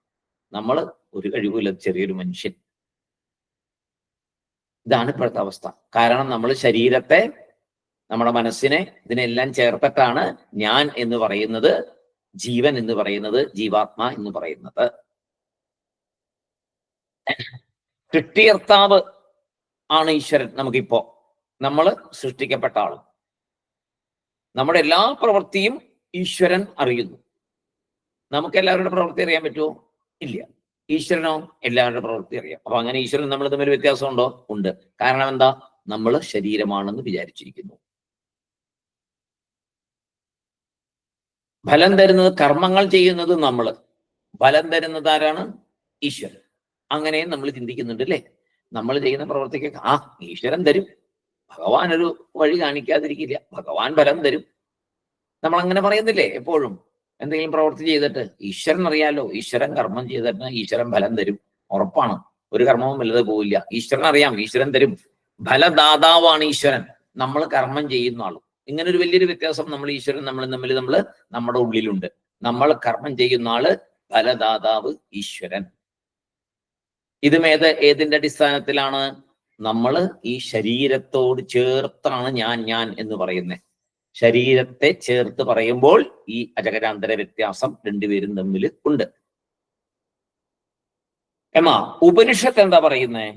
നമ്മൾ ഒരു കഴിവില്ല, ചെറിയൊരു മനുഷ്യൻ. ഇതാണ് ഇപ്പോഴത്തെ അവസ്ഥ. കാരണം നമ്മൾ ശരീരത്തെ, നമ്മുടെ മനസ്സിനെ, ഇതിനെല്ലാം ചേർത്തിട്ടാണ് ഞാൻ എന്ന് പറയുന്നത്, ജീവൻ എന്ന് പറയുന്നത്, ജീവാത്മ എന്ന് പറയുന്നത്. സൃഷ്ടികർത്താവ് ആണ് ഈശ്വരൻ. നമുക്കിപ്പോ നമ്മൾ സൃഷ്ടിക്കപ്പെട്ട ആള്, നമ്മുടെ എല്ലാ പ്രവൃത്തിയും ഈശ്വരൻ അറിയുന്നു. നമുക്ക് എല്ലാവരുടെ പ്രവൃത്തി അറിയാൻ പറ്റുമോ? ഇല്ല. ഈശ്വരനോ? എല്ലാവരുടെ പ്രവൃത്തി അറിയാം. അപ്പൊ അങ്ങനെ ഈശ്വരൻ നമ്മൾ തമ്മിൽ വ്യത്യാസമുണ്ടോ? ഉണ്ട്. കാരണം എന്താ? നമ്മൾ ശരീരമാണെന്ന് വിചാരിച്ചിരിക്കുന്നു. ഫലം തരുന്നത്, കർമ്മങ്ങൾ ചെയ്യുന്നത് നമ്മൾ, ഫലം തരുന്നത് ആരാണ്? ഈശ്വരൻ. അങ്ങനെയും നമ്മൾ ചിന്തിക്കുന്നുണ്ട്, അല്ലേ? നമ്മൾ ചെയ്യുന്ന പ്രവൃത്തിക്ക് ഈശ്വരൻ തരും, ഭഗവാൻ ഒരു വഴി കാണിക്കാതിരിക്കില്ല, ഭഗവാൻ ഫലം തരും. നമ്മൾ അങ്ങനെ പറയുന്നില്ലേ എപ്പോഴും? എന്തെങ്കിലും പ്രവൃത്തി ചെയ്തിട്ട് ഈശ്വരൻ അറിയാലോ, ഈശ്വരൻ കർമ്മം ചെയ്തിട്ട് ഈശ്വരൻ ഫലം തരും, ഉറപ്പാണ്. ഒരു കർമ്മവും വലുത് പോവില്ല. ഈശ്വരൻ അറിയാം, ഈശ്വരൻ തരും. ഫലദാതാവാണ് ഈശ്വരൻ, നമ്മൾ കർമ്മം ചെയ്യുന്ന ആളും. ഇങ്ങനെ ഒരു വലിയൊരു വ്യത്യാസം നമ്മൾ ഈശ്വരൻ നമ്മൾ തമ്മിൽ നമ്മുടെ ഉള്ളിലുണ്ട്. നമ്മൾ കർമ്മം ചെയ്യുന്ന ആള്, ഫലദാതാവ് ഈശ്വരൻ. ഇതും ഏതിന്റെ അടിസ്ഥാനത്തിലാണ്? നമ്മൾ ഈ ശരീരത്തോട് ചേർത്താണ് ഞാൻ എന്ന് പറയുന്നത്. ശരീരത്തെ ചേർത്ത് പറയുമ്പോൾ ഈ അജഗരാന്തര വ്യത്യാസം രണ്ടുപേരും തമ്മിൽ ഉണ്ട്. എന്നാ ഉപനിഷത്ത് എന്താ പറയുന്നേ?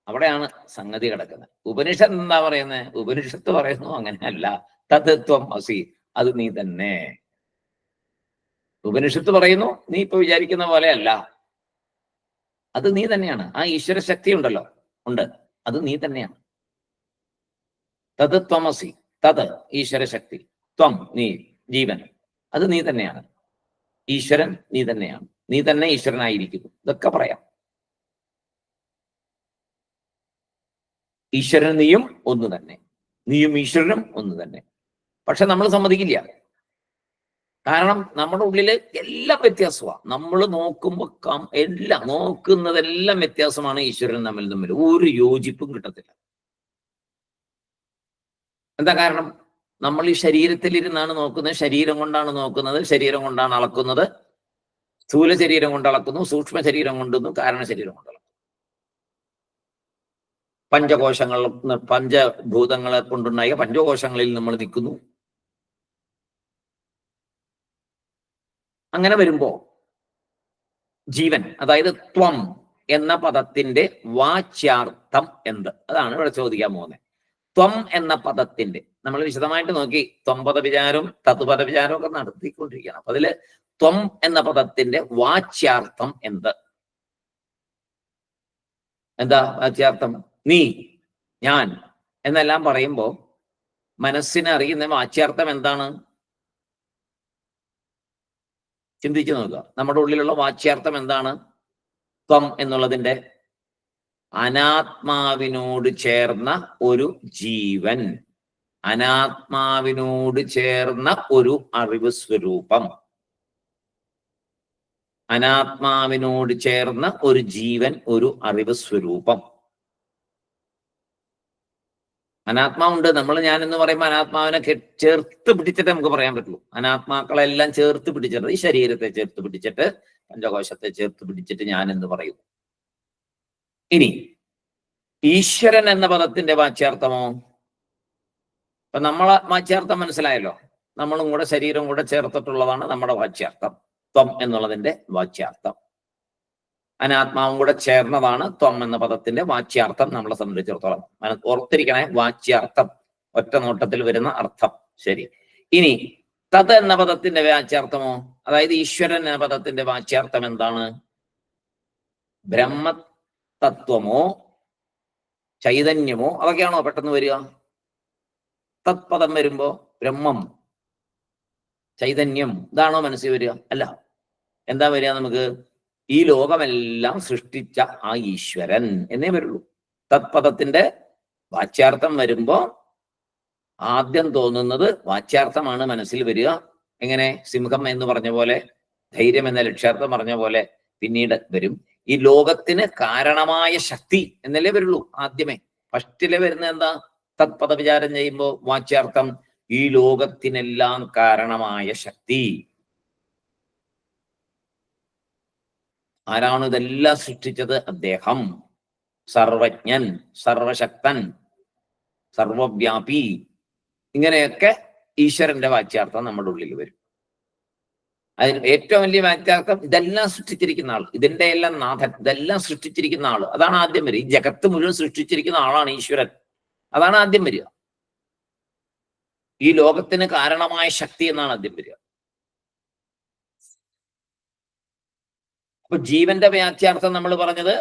അവിടെയാണ് സംഗതി കിടക്കുന്നത്. ഉപനിഷത്ത് എന്താ പറയുന്നത്? ഉപനിഷത്ത് പറയുന്നു അങ്ങനെയല്ല, തത്വം അസി, അത് നീ തന്നെ. ഉപനിഷത്ത് പറയുന്നു നീ ഇപ്പൊ വിചാരിക്കുന്ന പോലെ അല്ല, അത് നീ തന്നെയാണ്. ആ ഈശ്വര ശക്തി ഉണ്ടല്ലോ, ഉണ്ട്, അത് നീ തന്നെയാണ്. തത് ത്വമസി, തത് ഈശ്വര ശക്തി, ത്വം നീ ജീവൻ, അത് നീ തന്നെയാണ്. ഈശ്വരൻ നീ തന്നെയാണ്, നീ തന്നെ ഈശ്വരനായിരിക്കുന്നു. ഇതൊക്കെ പറയാം. ഈശ്വരൻ നീയും ഒന്ന് തന്നെ, നീയും ഈശ്വരനും ഒന്ന് തന്നെ. പക്ഷെ നമ്മൾ സമ്മതിക്കില്ല. കാരണം നമ്മുടെ ഉള്ളില് എല്ലാം വ്യത്യാസമാണ്. നമ്മൾ നോക്കുമ്പോൾ എല്ലാം നോക്കുന്നതെല്ലാം വ്യത്യാസമാണ്. ഈശ്വരൻ തമ്മിൽ ഒരു യോജിപ്പും കിട്ടത്തില്ല. എന്താ കാരണം? നമ്മൾ ഈ ശരീരത്തിലിരുന്നാണ് നോക്കുന്നത്, ശരീരം കൊണ്ടാണ് നോക്കുന്നത്, ശരീരം കൊണ്ടാണ് അളക്കുന്നത്. സ്ഥൂല ശരീരം കൊണ്ട് അളക്കുന്നു, സൂക്ഷ്മ ശരീരം കൊണ്ടുന്നു, കാരണ ശരീരം കൊണ്ട് അളക്കുന്നു. പഞ്ചഭൂതങ്ങളെ കൊണ്ടുണ്ടായ പഞ്ചകോശങ്ങളിൽ നമ്മൾ നിൽക്കുന്നു. അങ്ങനെ വരുമ്പോ ജീവൻ, അതായത് ത്വം എന്ന പദത്തിന്റെ വാച്യാർത്ഥം എന്ത്? അതാണ് ഇവിടെ ചോദിക്കാൻ പോകുന്നത്. ത്വം എന്ന പദത്തിന്റെ നമ്മൾ വിശദമായിട്ട് നോക്കി. ത്വംപദ വിചാരവും തത്പദ വിചാരവും ഒക്കെ നടത്തിക്കൊണ്ടിരിക്കുകയാണ്. അപ്പൊ അതില് ത്വം എന്ന പദത്തിന്റെ വാച്യാർത്ഥം എന്ത്? എന്താ വാച്യാർത്ഥം? നീ, ഞാൻ എന്നെല്ലാം പറയുമ്പോ മനസ്സിനെ അറിയുന്ന വാച്യാർത്ഥം എന്താണ്? ചിന്തിച്ചു നോക്കുക. നമ്മുടെ ഉള്ളിലുള്ള വാച്യാർത്ഥം എന്താണ്? ത്വം എന്നുള്ളതിന്റെ അനാത്മാവിനോട് ചേർന്ന ഒരു ജീവൻ, അനാത്മാവിനോട് ചേർന്ന ഒരു അറിവ് സ്വരൂപം, അനാത്മാവിനോട് ചേർന്ന ഒരു ജീവൻ, ഒരു അറിവ് സ്വരൂപം. അനാത്മാവുണ്ട്. നമ്മൾ ഞാൻ എന്ന് പറയുമ്പോൾ അനാത്മാവിനെ ചേർത്ത് പിടിച്ചിട്ട് നമുക്ക് പറയാൻ പറ്റുള്ളൂ. അനാത്മാക്കളെല്ലാം ചേർത്ത് പിടിച്ചിട്ട്, ഈ ശരീരത്തെ ചേർത്ത് പിടിച്ചിട്ട്, പഞ്ചകോശത്തെ ചേർത്ത് പിടിച്ചിട്ട് ഞാൻ എന്ന് പറയുന്നു. ഇനി ഈശ്വരൻ എന്ന പദത്തിന്റെ വാച്യാർത്ഥമോ? അപ്പൊ നമ്മളെ വാച്യാർത്ഥം മനസ്സിലായല്ലോ. നമ്മളും കൂടെ ശരീരം കൂടെ ചേർത്തിട്ടുള്ളതാണ് നമ്മുടെ വാച്യാർത്ഥം. ത്വം എന്നുള്ളതിന്റെ വാച്യാർത്ഥം. അനാത്മാവും കൂടെ ചേർന്നതാണ് ത്വം എന്ന പദത്തിന്റെ വാച്യാർത്ഥം നമ്മളെ സംബന്ധിച്ചിടത്തോളം. ഓർത്തിരിക്കണേ, വാച്യാർത്ഥം, ഒറ്റ നോട്ടത്തിൽ വരുന്ന അർത്ഥം. ശരി. ഇനി തത് എന്ന പദത്തിന്റെ വാച്യാർത്ഥമോ? അതായത് ഈശ്വരൻ എന്ന പദത്തിന്റെ വാച്യാർത്ഥം എന്താണ്? ബ്രഹ്മതത്വമോ ചൈതന്യമോ അതൊക്കെയാണോ പെട്ടെന്ന് വരിക? തത്പദം വരുമ്പോ ബ്രഹ്മം, ചൈതന്യം, ഇതാണോ മനസ്സിൽ വരിക? അല്ല. എന്താ വരിക നമുക്ക്? ഈ ലോകമെല്ലാം സൃഷ്ടിച്ച ആ ഈശ്വരൻ എന്നേ വരുള്ളൂ. തത്പദത്തിന്റെ വാച്യാർത്ഥം വരുമ്പോ ആദ്യം തോന്നുന്നത് വാച്യാർത്ഥമാണ് മനസ്സിൽ വരിക. എങ്ങനെ? സിംഹം എന്ന് പറഞ്ഞ പോലെ, ധൈര്യം എന്ന ലക്ഷ്യാർത്ഥം പറഞ്ഞ പോലെ പിന്നീട് വരും. ഈ ലോകത്തിന് കാരണമായ ശക്തി എന്നല്ലേ വരുള്ളൂ ആദ്യമേ. ഫസ്റ്റിലെ വരുന്ന എന്താ? തത്പദ വിചാരം ചെയ്യുമ്പോൾ വാച്യാർത്ഥം ഈ ലോകത്തിനെല്ലാം കാരണമായ ശക്തി. ആരാണ് ഇതെല്ലാം സൃഷ്ടിച്ചത്? അദ്ദേഹം. സർവജ്ഞൻ, സർവശക്തൻ, സർവവ്യാപി, ഇങ്ങനെയൊക്കെ ഈശ്വരന്റെ വാച്യാർത്ഥം നമ്മുടെ ഉള്ളിൽ വരും. അതിന് ഏറ്റവും വലിയ വാച്യാർത്ഥം ഇതെല്ലാം സൃഷ്ടിച്ചിരിക്കുന്ന ആൾ, ഇതിന്റെ എല്ലാം നാഥൻ, ഇതെല്ലാം സൃഷ്ടിച്ചിരിക്കുന്ന ആള്, അതാണ് ആദ്യം വരിക. ഈ ജഗത്ത് മുഴുവൻ സൃഷ്ടിച്ചിരിക്കുന്ന ആളാണ് ഈശ്വരൻ. അതാണ് ആദ്യം വരിക. ഈ ലോകത്തിന് കാരണമായ ശക്തി എന്നാണ് ആദ്യം വരിക. അപ്പൊ ജീവന്റെ വ്യാഖ്യാർത്ഥം നമ്മൾ പറഞ്ഞത്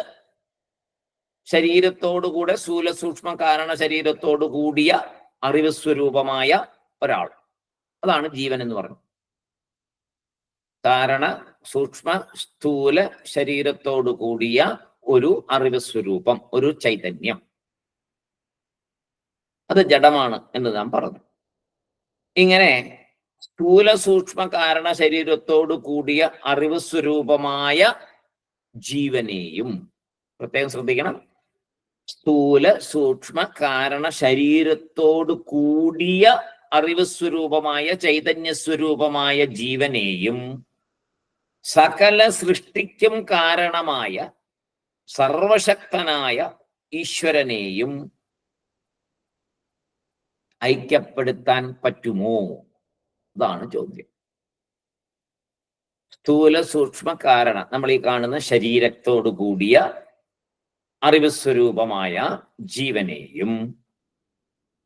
ശരീരത്തോടുകൂടെ സ്ഥൂല സൂക്ഷ്മ കാരണ ശരീരത്തോടു കൂടിയ അറിവ് സ്വരൂപമായ ഒരാൾ, അതാണ് ജീവൻ എന്ന് പറഞ്ഞു. കാരണ സൂക്ഷ്മ സ്ഥൂല ശരീരത്തോടു കൂടിയ ഒരു അറിവ് സ്വരൂപം, ഒരു ചൈതന്യം, അത് ജഡമാണ് എന്ന് നാം പറഞ്ഞു. ഇങ്ങനെ സ്ഥൂല സൂക്ഷ്മ കാരണ ശരീരത്തോടു കൂടിയ അറിവ് സ്വരൂപമായ ജീവനെയും, പ്രത്യേകം ശ്രദ്ധിക്കണം, സ്ഥൂല സൂക്ഷ്മ കാരണ ശരീരത്തോടു കൂടിയ അറിവ് സ്വരൂപമായ ചൈതന്യ സ്വരൂപമായ ജീവനെയും സകല സൃഷ്ടിക്കും കാരണമായ സർവശക്തനായ ഈശ്വരനെയും ഐക്യപ്പെടുത്താൻ പറ്റുമോ? ഇതാണ് ചോദ്യം. സ്ഥൂല സൂക്ഷ്മ കാരണ, നമ്മൾ ഈ കാണുന്ന ശരീരത്തോടു കൂടിയ അറിവ് സ്വരൂപമായ ജീവനെയും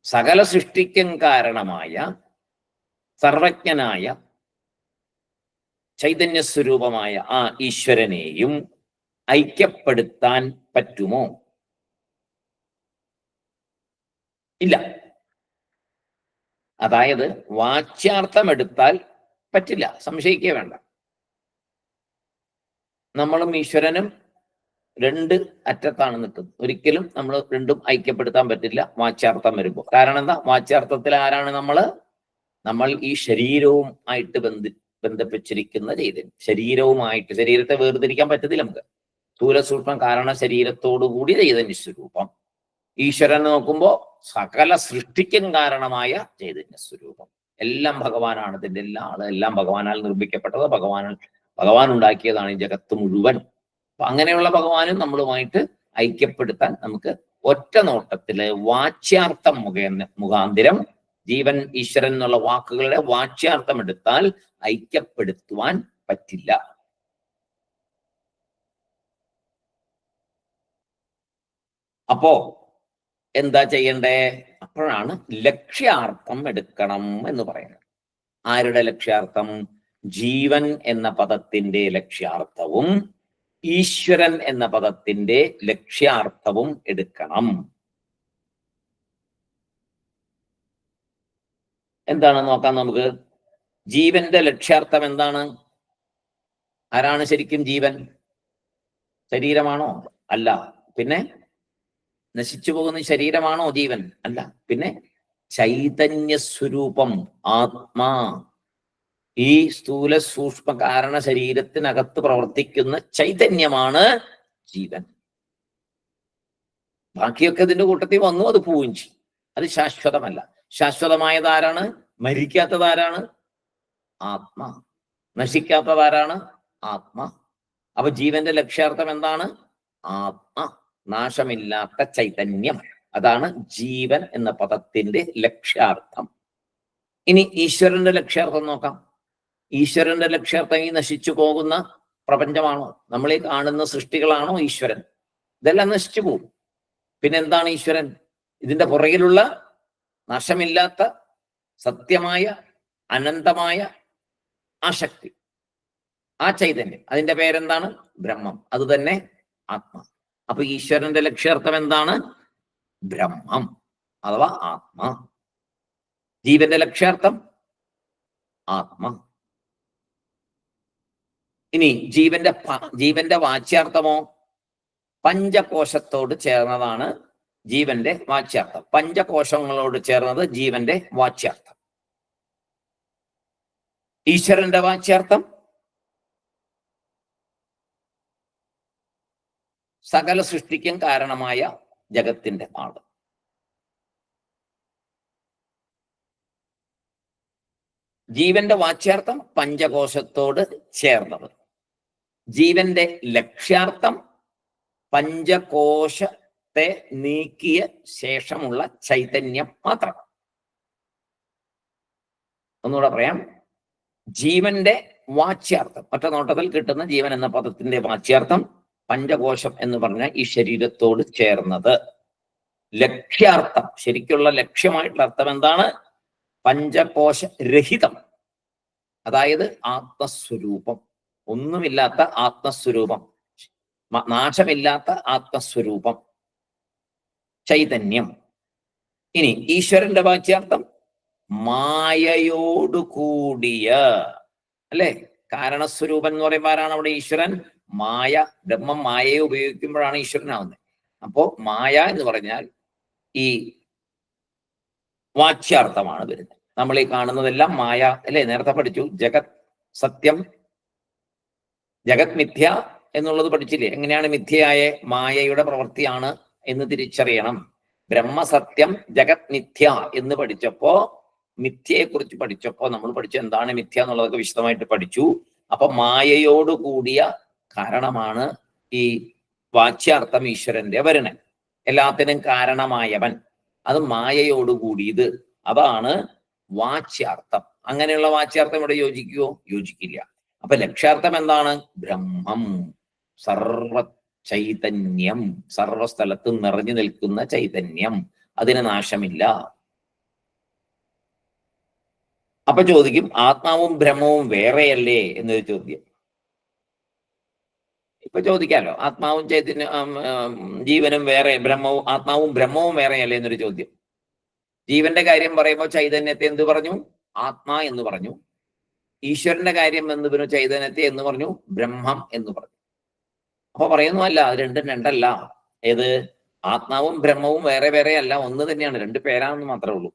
സകല സൃഷ്ടിക്കും കാരണമായ സർവജ്ഞനായ ചൈതന്യ സ്വരൂപമായ ആ ഈശ്വരനെയും ഐക്യപ്പെടുത്താൻ പറ്റുമോ? ഇല്ല. അതായത് വാച്യാർത്ഥം എടുത്താൽ പറ്റില്ല, സംശയിക്കുക വേണ്ട. നമ്മളും ഈശ്വരനും രണ്ട് അറ്റത്താണ് നിൽക്കുന്നത്. ഒരിക്കലും നമ്മൾ രണ്ടും ഐക്യപ്പെടുത്താൻ പറ്റില്ല വാച്യാർത്ഥം വരുമ്പോൾ. കാരണം എന്താ? വാച്യാർത്ഥത്തിൽ ആരാണ് നമ്മൾ ഈ ശരീരവും ആയിട്ട് ബന്ധപ്പെട്ടിരിക്കുന്ന ചൈതന്യം. ശരീരവുമായിട്ട്, ശരീരത്തെ വേർതിരിക്കാൻ പറ്റത്തില്ല നമുക്ക്. സ്ഥൂലസൂക്ഷ്മ കാരണ ശരീരത്തോടുകൂടി ചൈതന്യ സ്വരൂപം. ഈശ്വരൻ നോക്കുമ്പോൾ സകല സൃഷ്ടിക്കും കാരണമായ ചൈതന്യ സ്വരൂപം. എല്ലാം ഭഗവാനാണ്. ഇതിന്റെ എല്ലാം ഭഗവാനാൽ നിർമ്മിക്കപ്പെട്ടത്, ഭഗവാൻ ഉണ്ടാക്കിയതാണ് ഈ ജഗത്ത് മുഴുവൻ. അപ്പൊ അങ്ങനെയുള്ള ഭഗവാനും നമ്മളുമായിട്ട് ഐക്യപ്പെടുത്താൻ നമുക്ക് ഒറ്റ നോട്ടത്തില് വാച്യാർത്ഥം മുഖാന്തിരം ജീവൻ ഈശ്വരൻ എന്നുള്ള വാക്കുകളുടെ വാച്യാർത്ഥം എടുത്താൽ ഐക്യപ്പെടുത്തുവാൻ പറ്റില്ല. അപ്പോ എന്താ ചെയ്യണ്ടേ? അപ്പോഴാണ് ലക്ഷ്യാർത്ഥം എടുക്കണം എന്ന് പറയുന്നത്. ആരുടെ ലക്ഷ്യാർത്ഥം? ജീവൻ എന്ന പദത്തിന്റെ ലക്ഷ്യാർത്ഥവും ഈശ്വരൻ എന്ന പദത്തിന്റെ ലക്ഷ്യാർത്ഥവും എടുക്കണം. എന്താണ് നോക്കാം നമുക്ക്. ജീവന്റെ ലക്ഷ്യാർത്ഥം എന്താണ്? ആരാണ് ശരിക്കും ജീവൻ? ശരീരമാണോ? അല്ല. പിന്നെ നശിച്ചു പോകുന്ന ശരീരമാണോ ജീവൻ? അല്ല. പിന്നെ ചൈതന്യ സ്വരൂപം, ആത്മാ. ഈ സ്ഥൂല സൂക്ഷ്മ കാരണ ശരീരത്തിനകത്ത് പ്രവർത്തിക്കുന്ന ചൈതന്യമാണ് ജീവൻ. ബാക്കിയൊക്കെ ഇതിന്റെ കൂട്ടത്തിൽ വന്നു, അത് പോവുകയും ചെയ്യും. അത് ശാശ്വതമല്ല. ശാശ്വതമായതാരാണ്? മരിക്കാത്തതാരാണ്? ആത്മാ. നശിക്കാത്തതാരാണ്? ആത്മാ. അപ്പൊ ജീവന്റെ ലക്ഷ്യാർത്ഥം എന്താണ്? ആത്മാ, നാശമില്ലാത്ത ചൈതന്യം. അതാണ് ജീവൻ എന്ന പദത്തിന്റെ ലക്ഷ്യാർത്ഥം. ഇനി ഈശ്വരന്റെ ലക്ഷ്യാർത്ഥം നോക്കാം. ഈശ്വരന്റെ ലക്ഷ്യാർത്ഥം ഈ നശിച്ചു പോകുന്ന പ്രപഞ്ചമാണോ? നമ്മളീ കാണുന്ന സൃഷ്ടികളാണോ ഈശ്വരൻ? ഇതെല്ലാം നശിച്ചു പോകും. പിന്നെ എന്താണ് ഈശ്വരൻ? ഇതിന്റെ പുറകിലുള്ള നാശമില്ലാത്ത സത്യമായ അനന്തമായ ആ ശക്തി, ആ ചൈതന്യം. അതിന്റെ പേരെന്താണ്? ബ്രഹ്മം. അത് തന്നെ ആത്മാ. അപ്പൊ ഈശ്വരന്റെ ലക്ഷ്യാർത്ഥം എന്താണ്? ബ്രഹ്മം അഥവാ ആത്മാ. ജീവന്റെ ലക്ഷ്യാർത്ഥം ആത്മാ. ഇനി ജീവന്റെ വാച്യാർത്ഥമോ? പഞ്ചകോശത്തോട് ചേർന്നതാണ് ജീവന്റെ വാച്യാർത്ഥം. പഞ്ചകോശങ്ങളോട് ചേർന്നത് ജീവന്റെ വാച്യാർത്ഥം. ഈശ്വരന്റെ വാച്യാർത്ഥം സകല സൃഷ്ടിക്കും കാരണമായ ജഗത്തിന്റെ ആള്. ജീവന്റെ വാച്യാർത്ഥം പഞ്ചകോശത്തോട് ചേർന്നത്. ജീവന്റെ ലക്ഷ്യാർത്ഥം പഞ്ചകോശത്തെ നീക്കിയ ശേഷമുള്ള ചൈതന്യം മാത്രം. ഒന്നുകൂടെ പറയാം. ജീവന്റെ വാച്യാർത്ഥം, ഒറ്റ നോട്ടത്തിൽ കിട്ടുന്ന ജീവൻ എന്ന പദത്തിന്റെ വാച്യാർത്ഥം പഞ്ചകോശം എന്ന് പറഞ്ഞ ഈ ശരീരത്തോട് ചേർന്നത്. ലക്ഷ്യാർത്ഥം, ശരിക്കുള്ള ലക്ഷ്യമായിട്ടുള്ള അർത്ഥം എന്താണ്? പഞ്ചകോശ രഹിതം, അതായത് ആത്മസ്വരൂപം. ഒന്നുമില്ലാത്ത ആത്മസ്വരൂപം, നാശമില്ലാത്ത ആത്മസ്വരൂപം, ചൈതന്യം. ഇനി ഈശ്വരന്റെ വാച്യാർത്ഥം മായയോട് കൂടിയ, അല്ലെ? കാരണസ്വരൂപൻ എന്ന് പറയുമ്പോൾ ആരാണ് അവിടെ? ഈശ്വരൻ. മായ, ബ്രഹ്മം മായയെ ഉപയോഗിക്കുമ്പോഴാണ് ഈശ്വരനാവുന്നത്. അപ്പോ മായ എന്ന് പറഞ്ഞാൽ ഈ വാച്യാർത്ഥമാണ് വരുന്നത്. നമ്മൾ ഈ കാണുന്നതെല്ലാം മായ, അല്ലെ? നേരത്തെ പഠിച്ചു. ജഗത് സത്യം, ജഗത് മിഥ്യ എന്നുള്ളത് പഠിച്ചില്ലേ? എങ്ങനെയാണ് മിഥ്യയായ മായയുടെ പ്രവൃത്തിയാണ് എന്ന് തിരിച്ചറിയണം. ബ്രഹ്മസത്യം ജഗത് മിഥ്യ എന്ന് പഠിച്ചപ്പോ, മിഥ്യയെ കുറിച്ച് പഠിച്ചപ്പോ നമ്മൾ പഠിച്ചു എന്താണ് മിഥ്യ എന്നുള്ളതൊക്കെ വിശദമായിട്ട് പഠിച്ചു. അപ്പൊ മായയോട് കൂടിയ കാരണമാണ് ഈ വാച്യാർത്ഥം ഈശ്വരന്റെ വരുണൻ. എല്ലാത്തിനും കാരണമായവൻ, അത് മായയോട് കൂടിയത്, അതാണ് വാച്യാർത്ഥം. അങ്ങനെയുള്ള വാച്യാർത്ഥം ഇവിടെ യോജിക്കുവോ? യോജിക്കില്ല. അപ്പൊ ലക്ഷ്യാർത്ഥം എന്താണ്? ബ്രഹ്മം, സർവ ചൈതന്യം, സർവസ്ഥലത്തും നിറഞ്ഞു നിൽക്കുന്ന ചൈതന്യം, അതിന് നാശമില്ല. അപ്പൊ ചോദിക്കും, ആത്മാവും ബ്രഹ്മവും വേറെയല്ലേ എന്നൊരു ചോദ്യം ഇപ്പൊ ചോദിക്കാലോ. ആത്മാവും ചൈതന്യം, ജീവനും വേറെ, ആത്മാവും ബ്രഹ്മവും വേറെയല്ലേ എന്നൊരു ചോദ്യം. ജീവന്റെ കാര്യം പറയുമ്പോൾ ചൈതന്യത്തെ എന്ത് പറഞ്ഞു? ആത്മാ എന്ന് പറഞ്ഞു. ഈശ്വരന്റെ കാര്യം എന്ന് പറഞ്ഞു ചൈതന്യത്തെ എന്ന് പറഞ്ഞു? ബ്രഹ്മം എന്ന് പറഞ്ഞു. അപ്പൊ പറയുന്നു അല്ല, അത് രണ്ടും രണ്ടല്ല. ഏത്? ആത്മാവും ബ്രഹ്മവും വേറെ വേറെ അല്ല, ഒന്ന് തന്നെയാണ്, രണ്ട് പേരാണെന്ന് മാത്രമേ ഉള്ളൂ.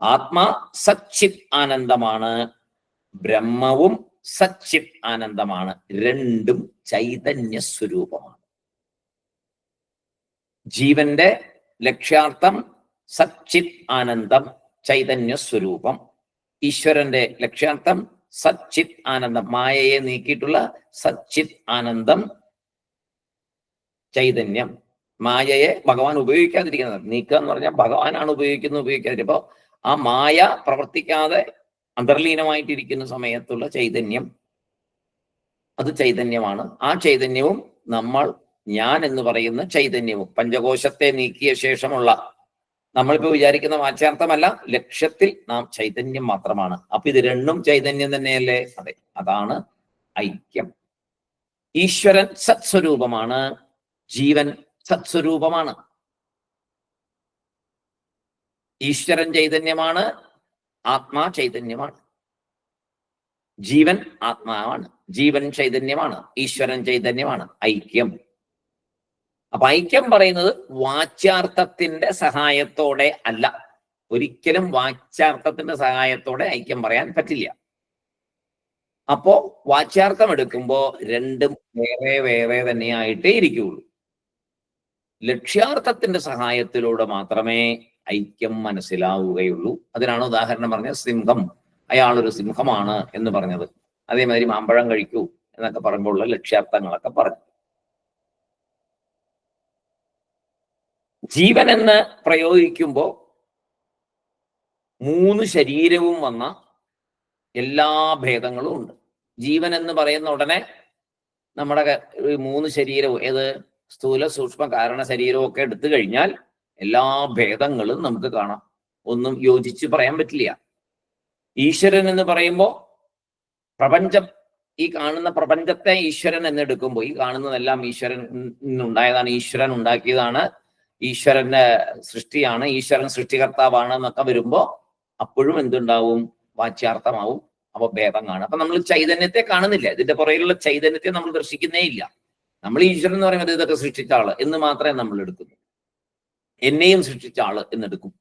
ആത്മാ സച്ചിത് ആനന്ദമാണ്, ബ്രഹ്മവും സച്ചിത് ആനന്ദമാണ്. രണ്ടും ചൈതന്യ സ്വരൂപമാണ്. ജീവന്റെ ലക്ഷ്യാർത്ഥം സച്ചിത് ആനന്ദം, ചൈതന്യ സ്വരൂപം. ഈശ്വരന്റെ ലക്ഷ്യാർത്ഥം സച്ചിത് ആനന്ദം, മായയെ നീക്കിയിട്ടുള്ള സച്ചിത് ആനന്ദം, ചൈതന്യം. മായയെ ഭഗവാൻ ഉപയോഗിക്കാതിരിക്കുന്നത്, നീക്കുക എന്ന് പറഞ്ഞാൽ ഭഗവാനാണ് ഉപയോഗിക്കാതിരിക്കുക. അപ്പൊ ആ മായ പ്രവർത്തിക്കാതെ അന്തർലീനമായിട്ടിരിക്കുന്ന സമയത്തുള്ള ചൈതന്യം, അത് ചൈതന്യമാണ്. ആ ചൈതന്യവും നമ്മൾ ഞാൻ എന്ന് പറയുന്ന ചൈതന്യവും, പഞ്ചകോശത്തെ നീക്കിയ ശേഷമുള്ള, നമ്മളിപ്പോ വിചാരിക്കുന്ന വാച്യാർത്ഥമല്ല, ലക്ഷ്യത്തിൽ നാം ചൈതന്യം മാത്രമാണ്. അപ്പൊ ഇത് രണ്ടും ചൈതന്യം തന്നെയല്ലേ? അതെ, അതാണ് ഐക്യം. ഈശ്വരൻ സത്സ്വരൂപമാണ്, ജീവൻ സത്സ്വരൂപമാണ്. ഈശ്വരൻ ചൈതന്യമാണ്, ആത്മാ ചൈതന്യമാണ്. ജീവൻ ആത്മാവാണ്, ജീവൻ ചൈതന്യമാണ്, ഈശ്വരൻ ചൈതന്യമാണ്. ഐക്യം. അപ്പൊ ഐക്യം പറയുന്നത് വാച്യാർത്ഥത്തിന്റെ സഹായത്തോടെ അല്ല. ഒരിക്കലും വാച്യാർത്ഥത്തിന്റെ സഹായത്തോടെ ഐക്യം പറയാൻ പറ്റില്ല. അപ്പോ വാച്യാർത്ഥം എടുക്കുമ്പോ രണ്ടും വേറെ വേറെ തന്നെയായിട്ടേ ഇരിക്കുകയുള്ളൂ. ലക്ഷ്യാർത്ഥത്തിന്റെ സഹായത്തിലൂടെ മാത്രമേ ഐക്യം മനസ്സിലാവുകയുള്ളൂ. അതിനാണ് ഉദാഹരണം പറഞ്ഞ സിംഹം, അയാളൊരു സിംഹമാണ് എന്ന് പറഞ്ഞത്. അതേമാതിരി മാമ്പഴം കഴിക്കൂ എന്നൊക്കെ പറയുമ്പോഴുള്ള ലക്ഷ്യാർത്ഥങ്ങളൊക്കെ പറഞ്ഞു. ജീവൻ എന്ന് പ്രയോഗിക്കുമ്പോ മൂന്ന് ശരീരവും വന്ന എല്ലാ ഭേദങ്ങളും ഉണ്ട്. ജീവൻ എന്ന് പറയുന്ന ഉടനെ നമ്മുടെ മൂന്ന് ശരീരവും, ഏത് സ്ഥൂല സൂക്ഷ്മ കാരണ ശരീരവും ഒക്കെ എടുത്തു കഴിഞ്ഞാൽ എല്ലാ ഭേദങ്ങളും നമുക്ക് കാണാം. ഒന്നും യോജിച്ച് പറയാൻ പറ്റില്ല. ഈശ്വരൻ എന്ന് പറയുമ്പോൾ പ്രപഞ്ചം, ഈ കാണുന്ന പ്രപഞ്ചത്തെ ഈശ്വരൻ എന്നെടുക്കുമ്പോൾ ഈ കാണുന്നതെല്ലാം ഈശ്വരൻ ഉണ്ടായതാണ്, ഈശ്വരൻ ഉണ്ടാക്കിയതാണ്, ഈശ്വരന്റെ സൃഷ്ടിയാണ്, ഈശ്വരൻ സൃഷ്ടികർത്താവാണ് എന്നൊക്കെ വരുമ്പോ അപ്പോഴും എന്തുണ്ടാവും? വാച്യാർത്ഥമാവും. അപ്പൊ ഭേദം കാണും. അപ്പൊ നമ്മൾ ചൈതന്യത്തെ കാണുന്നില്ല, ഇതിന്റെ പുറകിലുള്ള ചൈതന്യത്തെ നമ്മൾ ദർശിക്കുന്നേ ഇല്ല. നമ്മൾ ഈശ്വരൻ എന്ന് പറയുമ്പോൾ ഇതൊക്കെ സൃഷ്ടിച്ച ആള് എന്ന് മാത്രമേ നമ്മൾ എടുക്കുന്നു. എന്നെയും സൃഷ്ടിച്ച ആള് എന്നെടുക്കും.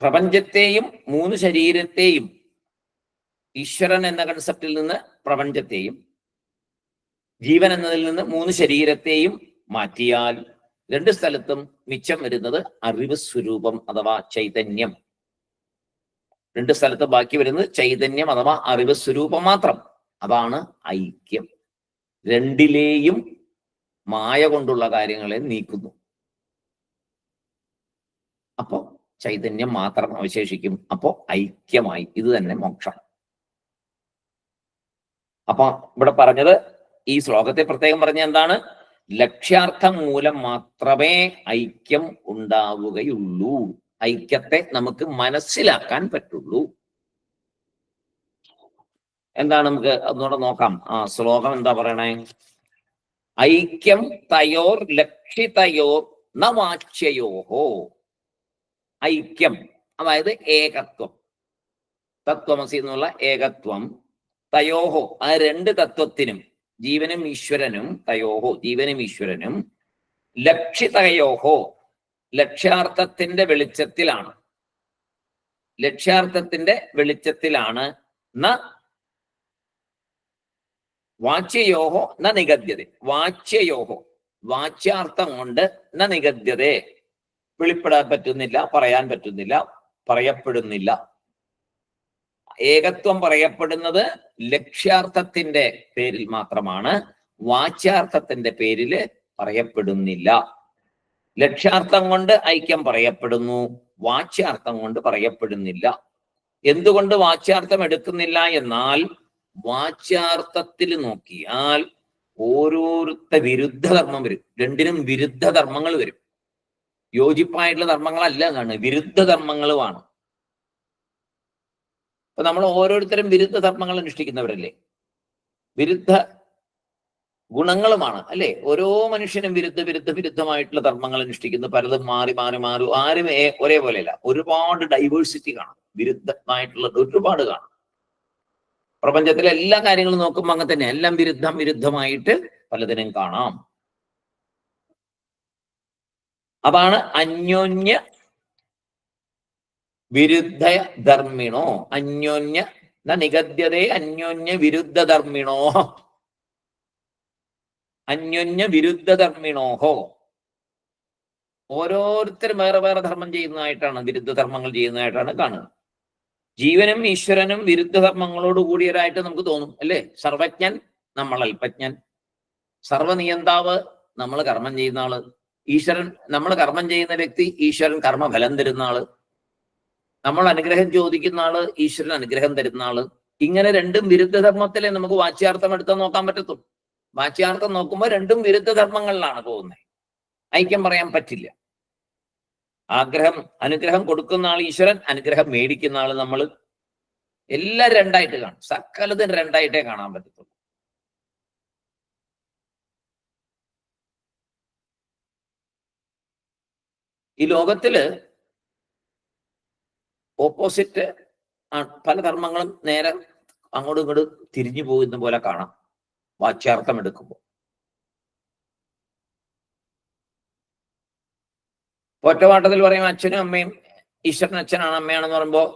പ്രപഞ്ചത്തെയും മൂന്ന് ശരീരത്തെയും, ഈശ്വരൻ എന്ന കൺസെപ്റ്റിൽ നിന്ന് പ്രപഞ്ചത്തെയും, ജീവൻ എന്നതിൽ നിന്ന് മൂന്ന് ശരീരത്തെയും മാറ്റിയാൽ രണ്ട് സ്ഥലത്തും മിച്ചം വരുന്നത് അറിവ് സ്വരൂപം അഥവാ ചൈതന്യം. രണ്ട് സ്ഥലത്ത് ബാക്കി വരുന്നത് ചൈതന്യം അഥവാ അറിവ് സ്വരൂപം മാത്രം. അതാണ് ഐക്യം. രണ്ടിലെയും മായ കൊണ്ടുള്ള കാര്യങ്ങളെ നീക്കുന്നു. അപ്പോ ചൈതന്യം മാത്രം അവശേഷിക്കും. അപ്പോ ഐക്യമായി. ഇത് തന്നെ മോക്ഷം. അപ്പൊ ഇവിടെ പറഞ്ഞത്, ഈ ശ്ലോകത്തെ പ്രത്യേകം പറഞ്ഞ എന്താണ്? ലക്ഷ്യാർത്ഥം മൂലം മാത്രമേ ഐക്യം ഉണ്ടാവുകയുള്ളൂ. ഐക്യത്തെ നമുക്ക് മനസ്സിലാക്കാൻ പറ്റുള്ളൂ. എന്താണ്? നമുക്ക് ഒന്നുകൂടെ നോക്കാം. ആ ശ്ലോകം എന്താ പറയണേ? ഐക്യം തയോർ ലക്ഷിതയോർ ന വാച്യയോഹോ. ഐക്യം അതായത് ഏകത്വം, തത്വമസി എന്നുള്ള ഏകത്വം. തയോഹോ, ആ രണ്ട് തത്വത്തിനും, ജീവനും ഈശ്വരനും, തയോഹോ ജീവനും ഈശ്വരനും, ലക്ഷിതയോഹോ ലക്ഷ്യാർത്ഥത്തിന്റെ വെളിച്ചത്തിലാണ്, ലക്ഷ്യാർത്ഥത്തിന്റെ വെളിച്ചത്തിലാണ്. ന വാച്യയോഹോ ന നിഗദ്യത. വാച്യയോഹോ വാച്യാർത്ഥം കൊണ്ട് ന നിഗദ്യത വെളിപ്പെടാൻ പറ്റുന്നില്ല, പറയാൻ പറ്റുന്നില്ല, പറയപ്പെടുന്നില്ല. ഏകത്വം പറയപ്പെടുന്നത് ലക്ഷ്യാർത്ഥത്തിന്റെ പേരിൽ മാത്രമാണ്, വാച്യാർത്ഥത്തിന്റെ പേരിൽ പറയപ്പെടുന്നില്ല. ലക്ഷ്യാർത്ഥം കൊണ്ട് ഐക്യം പറയപ്പെടുന്നു, വാച്യാർത്ഥം കൊണ്ട് പറയപ്പെടുന്നില്ല. എന്തുകൊണ്ട് വാച്യാർത്ഥം എടുക്കുന്നില്ല എന്നാൽ, വാച്യാർത്ഥത്തിൽ നോക്കിയാൽ ഓരോരുത്ത വിരുദ്ധ ധർമ്മം വരും. രണ്ടിനും വിരുദ്ധ ധർമ്മങ്ങൾ വരും. യോജിപ്പായിട്ടുള്ള ധർമ്മങ്ങളല്ല കാണുന്നത്, വിരുദ്ധ ധർമ്മങ്ങളുമാണ്. അപ്പൊ നമ്മൾ ഓരോരുത്തരും വിരുദ്ധ ധർമ്മങ്ങൾ അനുഷ്ഠിക്കുന്നവരല്ലേ, വിരുദ്ധ ഗുണങ്ങളുമാണ് അല്ലെ. ഓരോ മനുഷ്യനും വിരുദ്ധമായിട്ടുള്ള ധർമ്മങ്ങൾ അനുഷ്ഠിക്കുന്നു. പലതും മാറി മാറി മാറി, ആരും ഒരേപോലെയല്ല. ഒരുപാട് ഡൈവേഴ്സിറ്റി കാണാം, വിരുദ്ധമായിട്ടുള്ള ഒരുപാട് കാണാം. പ്രപഞ്ചത്തിലെ എല്ലാ കാര്യങ്ങളും നോക്കുമ്പോൾ അങ്ങനെ തന്നെ, എല്ലാം വിരുദ്ധമായിട്ട് പലതിനും കാണാം. അതാണ് അന്യോന്യ വിരുദ്ധ ധർമ്മിണോ അന്യോന്യ നിഗദ്യതേ അന്യോന്യ വിരുദ്ധ ധർമ്മിണോ അന്യോന്യ വിരുദ്ധ ധർമ്മിണോഹോ. ഓരോരുത്തരും വേറെ വേറെ ധർമ്മം ചെയ്യുന്നതായിട്ടാണ്, വിരുദ്ധ ധർമ്മങ്ങൾ ചെയ്യുന്നതായിട്ടാണ് കാണുന്നത്. ജീവനും ഈശ്വരനും വിരുദ്ധ ധർമ്മങ്ങളോട് കൂടിയവരായിട്ട് നമുക്ക് തോന്നും അല്ലേ? സർവജ്ഞൻ, നമ്മൾ അല്പജ്ഞൻ. സർവനിയന്താവ്, നമ്മൾ കർമ്മം ചെയ്യുന്ന ആള്. ഈശ്വരൻ, നമ്മൾ കർമ്മം ചെയ്യുന്ന വ്യക്തി, ഈശ്വരൻ കർമ്മഫലം തരുന്ന ആള്. നമ്മൾ അനുഗ്രഹം ചോദിക്കുന്ന ആള്, ഈശ്വരൻ അനുഗ്രഹം തരുന്ന ആള്. ഇങ്ങനെ രണ്ടും വിരുദ്ധ ധർമ്മത്തിലെ നമുക്ക് വാച്യാർത്ഥം എടുത്താൽ നോക്കാൻ പറ്റത്തുള്ളൂ. വാച്യാർത്ഥം നോക്കുമ്പോൾ രണ്ടും വിരുദ്ധ ധർമ്മങ്ങളിലാണ് പോകുന്നത്. ഐക്യം പറയാൻ പറ്റില്ല. അനുഗ്രഹം കൊടുക്കുന്ന ആൾ ഈശ്വരൻ, അനുഗ്രഹം മേടിക്കുന്ന ആള് നമ്മൾ. എല്ലാം രണ്ടായിട്ട് കാണും. സകലതും രണ്ടായിട്ടേ കാണാൻ പറ്റത്തുള്ളൂ. ഈ ലോകത്തില് ഓപ്പോസിറ്റ് പല ധർമ്മങ്ങളും നേരെ അങ്ങോട്ടും ഇങ്ങോട്ടും തിരിഞ്ഞു പോകുന്ന പോലെ കാണാം വാച്യാർത്ഥം എടുക്കുമ്പോൾ. ഒറ്റവാട്ടത്തിൽ പറയും അച്ഛനും അമ്മയും, ഈശ്വരൻ അച്ഛനാണ് അമ്മയാണെന്ന് പറയുമ്പോൾ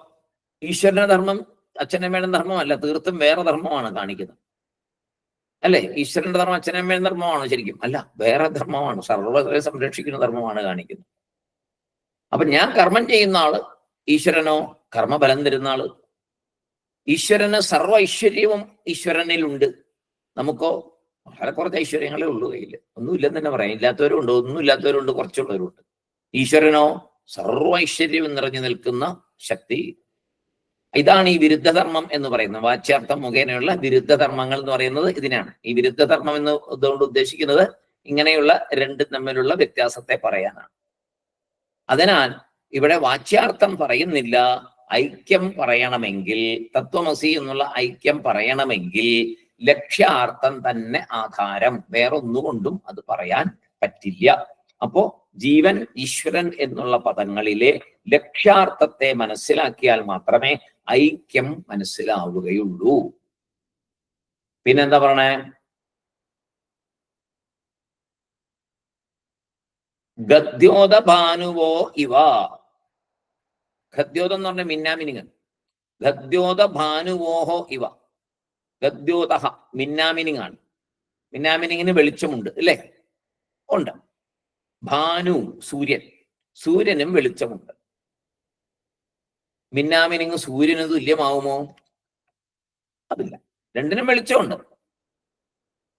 ഈശ്വരന്റെ ധർമ്മം അച്ഛനമ്മയുടെ ധർമ്മമല്ല, തീർത്തും വേറെ ധർമ്മമാണ് കാണിക്കുന്നത് അല്ലെ? ഈശ്വരന്റെ ധർമ്മം അച്ഛനമ്മയുടെ ധർമ്മമാണോ ശരിക്കും? അല്ല, വേറെ ധർമ്മമാണ്, സർവ്വത്തെ സംരക്ഷിക്കുന്ന ധർമ്മമാണ് കാണിക്കുന്നത്. അപ്പൊ ഞാൻ കർമ്മം ചെയ്യുന്ന ആള്, ഈശ്വരനോ കർമ്മഫലം തരുന്ന ആള്. ഈശ്വരന് സർവ്വ ഐശ്വര്യവും ഈശ്വരനിലുണ്ട്. നമുക്കോ വളരെ കുറച്ച് ഐശ്വര്യങ്ങളേ ഉള്ളൂ കയ്യിൽ. ഒന്നുമില്ലെന്ന് തന്നെ പറയാം. ഇല്ലാത്തവരും ഉണ്ട്, ഒന്നും ഇല്ലാത്തവരും ഉണ്ട്, കുറച്ചുള്ളവരുണ്ട്. ഈശ്വരനോ സർവ്വ ഐശ്വര്യവും നിറഞ്ഞു നിൽക്കുന്ന ശക്തി. ഇതാണ് ഈ വിരുദ്ധധർമ്മം എന്ന് പറയുന്നത്. വാച്യാർത്ഥം മുഖേനയുള്ള വിരുദ്ധധർമ്മങ്ങൾ എന്ന് പറയുന്നത് ഇതിനാണ്. ഈ വിരുദ്ധധർമ്മം എന്ന് ഇതുകൊണ്ട് ഉദ്ദേശിക്കുന്നത് ഇങ്ങനെയുള്ള രണ്ടും തമ്മിലുള്ള വ്യത്യാസത്തെ പറയാനാണ്. അതിനാൽ ഇവിടെ വാച്യാർത്ഥം പറയുന്നില്ല. ഐക്യം പറയണമെങ്കിൽ, തത്വമസി എന്നുള്ള ഐക്യം പറയണമെങ്കിൽ ലക്ഷ്യാർത്ഥം തന്നെ ആധാരം. വേറൊന്നുകൊണ്ടും അത് പറയാൻ പറ്റില്ല. അപ്പോ ജീവൻ, ഈശ്വരൻ എന്നുള്ള പദങ്ങളിലെ ലക്ഷ്യാർത്ഥത്തെ മനസ്സിലാക്കിയാൽ മാത്രമേ ഐക്യം മനസ്സിലാവുകയുള്ളൂ. പിന്നെന്താ പറയണേ? ഗദ്യോത ഭാനുവോ ഇവ. ഗദ്യോതം എന്ന് പറഞ്ഞ മിന്നാമിനിങ്ങൻ. ഗദ്യോത ഭാനുവോഹോ ഇവ. ഗദ്യോത മിന്നാമിനിങ്ങാണ്. മിന്നാമിനിങ്ങിന് വെളിച്ചമുണ്ട് അല്ലേ? ഉണ്ട്. ഭാനു സൂര്യൻ, സൂര്യനും വെളിച്ചമുണ്ട്. മിന്നാമിനിങ് സൂര്യന് തുല്യമാവുമോ? അതില്ല. രണ്ടിനും വെളിച്ചമുണ്ട്.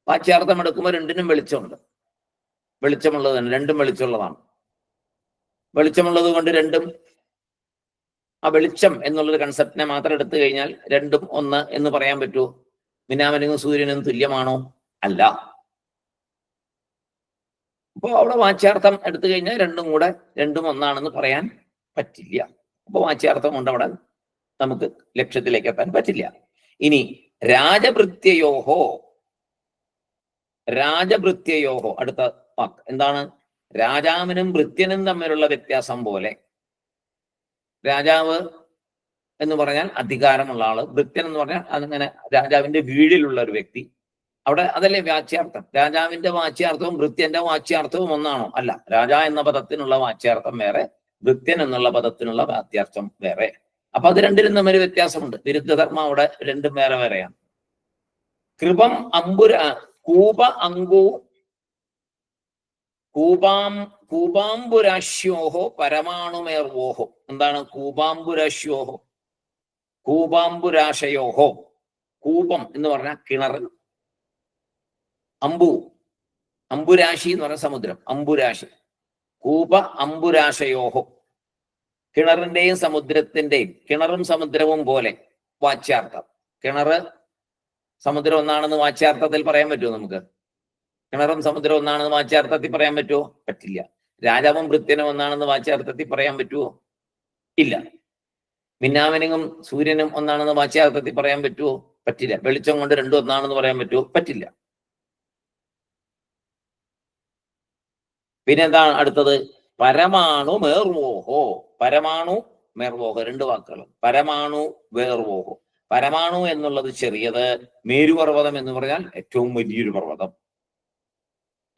വാച്യാർത്ഥം എടുക്കുമ്പോൾ രണ്ടിനും വെളിച്ചമുണ്ട്. വെളിച്ചമുള്ളത് തന്നെ, രണ്ടും വെളിച്ചമുള്ളതാണ്. വെളിച്ചമുള്ളത് കൊണ്ട് രണ്ടും, ആ വെളിച്ചം എന്നുള്ളൊരു കൺസെപ്റ്റിനെ മാത്രം എടുത്തു കഴിഞ്ഞാൽ രണ്ടും ഒന്ന് എന്ന് പറയാൻ പറ്റുമോ? മിന്നാമിനിങ്ങും സൂര്യനും തുല്യമാണോ? അല്ല. അപ്പൊ അവിടെ വാച്യാർത്ഥം എടുത്തു കഴിഞ്ഞാൽ രണ്ടും ഒന്നാണെന്ന് പറയാൻ പറ്റില്ല. അപ്പൊ വാച്യാർത്ഥം കൊണ്ട് അവിടെ നമുക്ക് ലക്ഷ്യത്തിലേക്ക് എത്താൻ പറ്റില്ല. ഇനി രാജഭൃത്യയോഹോ. രാജഭൃത്യയോഹോ അടുത്ത വാക്ക് എന്താണ്? രാജാവിനും ഭൃത്യനും തമ്മിലുള്ള വ്യത്യാസം പോലെ. രാജാവ് എന്ന് പറഞ്ഞാൽ അധികാരമുള്ള ആള്, ഭൃത്യൻ എന്ന് പറഞ്ഞാൽ അതിങ്ങനെ രാജാവിന്റെ കീഴിലുള്ള ഒരു വ്യക്തി. അവിടെ അതല്ലേ വാച്യാർത്ഥം. രാജാവിന്റെ വാച്യാർത്ഥവും ഭൃത്യന്റെ വാച്യാർത്ഥവും ഒന്നാണോ? അല്ല. രാജ എന്ന പദത്തിനുള്ള വാച്യാർത്ഥം വേറെ, ഭൃത്യൻ എന്നുള്ള പദത്തിനുള്ള വാച്യാർത്ഥം വേറെ. അപ്പൊ അത് രണ്ടിനും തമ്മിൽ വ്യത്യാസമുണ്ട്. വിരുദ്ധധർമ്മം അവിടെ രണ്ടും വേറെ വേറെയാണ്. കൃപം കൂപ അങ്കു കൂപാംബുരാശ്യോഹോ പരമാണുമേർവോഹോ. എന്താണ് കൂപാംബുരാശ്യോഹോ? കൂപാംബുരാശയോഹോ. കൂപം എന്ന് പറഞ്ഞാൽ കിണർ. അമ്പുരാശി എന്ന് പറഞ്ഞ സമുദ്രം. അമ്പുരാശി. കൂപ അമ്പുരാശയോഹോ. കിണറിന്റെയും സമുദ്രത്തിന്റെയും, കിണറും സമുദ്രവും പോലെ വാച്യാർത്ഥം. കിണറ് സമുദ്രം ഒന്നാണെന്ന് വാച്യാർത്ഥത്തിൽ പറയാൻ പറ്റുമോ നമുക്ക്? കിണറും സമുദ്രം ഒന്നാണെന്ന് വാച്യാർത്ഥത്തിൽ പറയാൻ പറ്റുമോ? പറ്റില്ല. രാജാവും ഭൃത്യനും ഒന്നാണെന്ന് വാച്യാർത്ഥത്തിൽ പറയാൻ പറ്റുമോ? ഇല്ല. മിന്നാമിനിങ്ങും സൂര്യനും ഒന്നാണെന്ന് വാച്യാർത്ഥത്തിൽ പറയാൻ പറ്റുമോ? പറ്റില്ല. വെളിച്ചം കൊണ്ട് രണ്ടും ഒന്നാണെന്ന് പറയാൻ പറ്റുമോ? പറ്റില്ല. പിന്നെന്താണ് അടുത്തത്? പരമാണു മേർവോഹോ. പരമാണു മേർവോഹോ, രണ്ട് വാക്കുകളും. പരമാണു വേർവോഹോ. പരമാണു എന്നുള്ളത് ചെറിയത്, മേരുപർവ്വതം എന്ന് പറഞ്ഞാൽ ഏറ്റവും വലിയൊരു പർവ്വതം.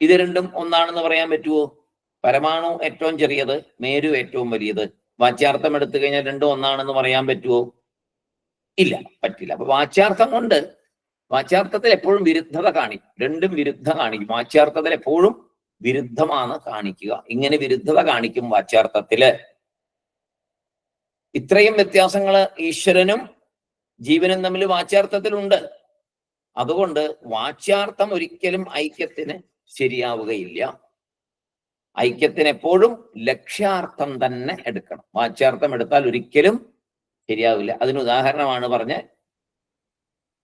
ഇത് രണ്ടും ഒന്നാണെന്ന് പറയാൻ പറ്റുമോ? പരമാണു ഏറ്റവും ചെറിയത്, മേരു ഏറ്റവും വലിയത്. വാച്യാർത്ഥം എടുത്തു കഴിഞ്ഞാൽ രണ്ടും ഒന്നാണെന്ന് പറയാൻ പറ്റുമോ? ഇല്ല, പറ്റില്ല. അപ്പൊ വാച്യാർത്ഥത്തിൽ എപ്പോഴും വിരുദ്ധത കാണിക്കും. രണ്ടും വിരുദ്ധ കാണിക്കും. വാച്യാർത്ഥത്തിൽ എപ്പോഴും വിരുദ്ധമാണ് കാണിക്കുക. ഇങ്ങനെ വിരുദ്ധത കാണിക്കും വാച്യാർത്ഥത്തില്. ഇത്രയും വ്യത്യാസങ്ങള് ഈശ്വരനും ജീവനും തമ്മിൽ വാച്യാർത്ഥത്തിലുണ്ട്. അതുകൊണ്ട് വാച്യാർത്ഥം ഒരിക്കലും ഐക്യത്തിന് ശരിയാവുകയില്ല. ഐക്യത്തിന് എപ്പോഴും ലക്ഷ്യാർത്ഥം തന്നെ എടുക്കണം. വാച്യാർത്ഥം എടുത്താൽ ഒരിക്കലും ശരിയാവില്ല. അതിന് ഉദാഹരണമാണ് പറഞ്ഞ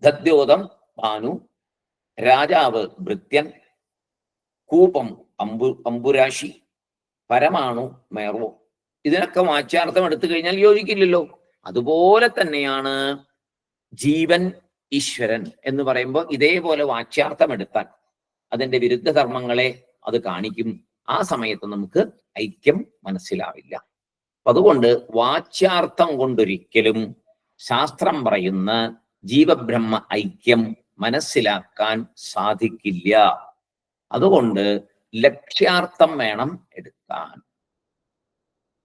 ദദ്യോതം ഭാനു, രാജാവ് ഭൃത്യൻ, കൂപം അമ്പുരാശി, പരമാണു മേർവോ. ഇതിനൊക്കെ വാച്യാർത്ഥം എടുത്തു കഴിഞ്ഞാൽ യോജിക്കില്ലല്ലോ. അതുപോലെ തന്നെയാണ് ജീവൻ ഈശ്വരൻ എന്ന് പറയുമ്പോൾ ഇതേപോലെ വാച്യാർത്ഥം എടുത്താൽ അതിന്റെ വിരുദ്ധ ധർമ്മങ്ങളെ അത് കാണിക്കും. ആ സമയത്ത് നമുക്ക് ഐക്യം മനസ്സിലാവില്ല. അതുകൊണ്ട് വാച്യാർത്ഥം കൊണ്ടൊരിക്കലും ശാസ്ത്രം പറയുന്ന ജീവബ്രഹ്മ ഐക്യം മനസ്സിലാക്കാൻ സാധിക്കില്ല. അതുകൊണ്ട് ലക്ഷ്യാർത്ഥം വേണം എടുക്കാൻ.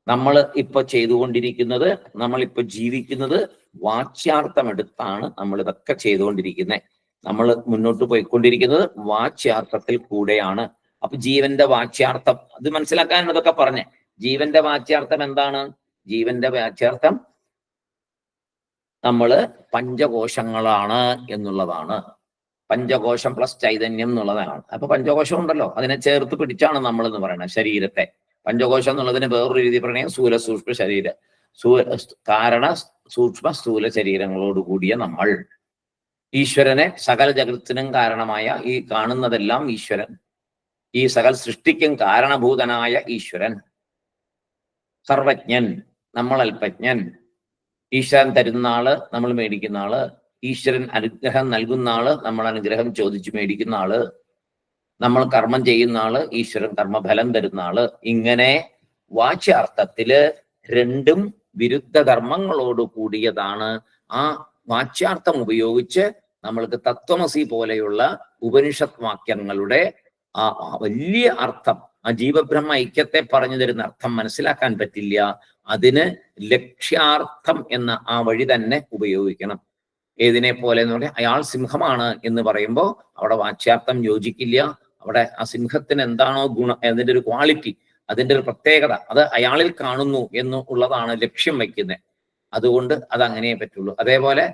നമ്മൾ ഇപ്പൊ ചെയ്തുകൊണ്ടിരിക്കുന്നത്, നമ്മളിപ്പോ ജീവിക്കുന്നത് വാച്യാർത്ഥം എടുത്താണ് നമ്മൾ ഇതൊക്കെ ചെയ്തുകൊണ്ടിരിക്കുന്നത്. നമ്മൾ മുന്നോട്ട് പോയിക്കൊണ്ടിരിക്കുന്നത് വാച്യാർത്ഥത്തിൽ കൂടെയാണ്. അപ്പൊ ജീവന്റെ വാച്യാർത്ഥം അത് മനസ്സിലാക്കാൻ ഇതൊക്കെ പറഞ്ഞേ. ജീവന്റെ വാച്യാർത്ഥം എന്താണ്? ജീവന്റെ വാച്യാർത്ഥം നമ്മള് പഞ്ചകോശങ്ങളാണ് എന്നുള്ളതാണ്. പഞ്ചകോശം പ്ലസ് ചൈതന്യം എന്നുള്ളതാണ്. അപ്പൊ പഞ്ചകോശം ഉണ്ടല്ലോ, അതിനെ ചേർത്ത് പിടിച്ചാണ് നമ്മൾ എന്ന് പറയുന്നത് ശരീരത്തെ. പഞ്ചകോശം എന്നുള്ളതിന് വേറൊരു രീതി പറയണേ സ്ഥൂല സൂക്ഷ്മ ശരീര കാരണ സൂക്ഷ്മ സ്ഥൂല ശരീരങ്ങളോട് കൂടിയ നമ്മൾ ഈശ്വരനെ, സകല ജഗത്തിനും കാരണമായ ഈ കാണുന്നതെല്ലാം ഈശ്വരൻ, ഈ സകൽ സൃഷ്ടിക്കും കാരണഭൂതനായ ഈശ്വരൻ, സർവജ്ഞൻ, നമ്മൾ അല്പജ്ഞൻ, ഈശ്വരൻ തരുന്ന ആള്, നമ്മൾ മേടിക്കുന്ന ആള്, ഈശ്വരൻ അനുഗ്രഹം നൽകുന്ന ആള്, നമ്മൾ അനുഗ്രഹം ചോദിച്ചു മേടിക്കുന്ന ആള്, നമ്മൾ കർമ്മം ചെയ്യുന്ന ആള്, ഈശ്വരൻ കർമ്മഫലം തരുന്ന ആള്. ഇങ്ങനെ വാച്യാർത്ഥത്തില് രണ്ടും വിരുദ്ധ ധർമ്മങ്ങളോട് കൂടിയതാണ്. ആ വാച്യാർത്ഥം ഉപയോഗിച്ച് നമ്മൾക്ക് തത്വമസി പോലെയുള്ള ഉപനിഷത് വാക്യങ്ങളുടെ ആ വലിയ അർത്ഥം, ആ ജീവബ്രഹ്മ ഐക്യത്തെ പറഞ്ഞു തരുന്ന അർത്ഥം മനസ്സിലാക്കാൻ പറ്റില്ല. അതിന് ലക്ഷ്യാർത്ഥം എന്ന ആ വഴി തന്നെ ഉപയോഗിക്കണം. ഏതിനെ പോലെ എന്ന് പറഞ്ഞാൽ അയാൾ സിംഹമാണ് എന്ന് പറയുമ്പോൾ അവിടെ വാച്യാർത്ഥം യോജിക്കില്ല. അവിടെ ആ സിംഹത്തിന് എന്താണോ ഗുണം, അതിന്റെ ഒരു ക്വാളിറ്റി, അതിന്റെ ഒരു പ്രത്യേകത, അത് അയാളിൽ കാണുന്നു എന്നുള്ളതാണ് ലക്ഷ്യം വയ്ക്കുന്നത്. അതുകൊണ്ട് അത് അങ്ങനെ പറ്റുള്ളൂ. അതേപോലെ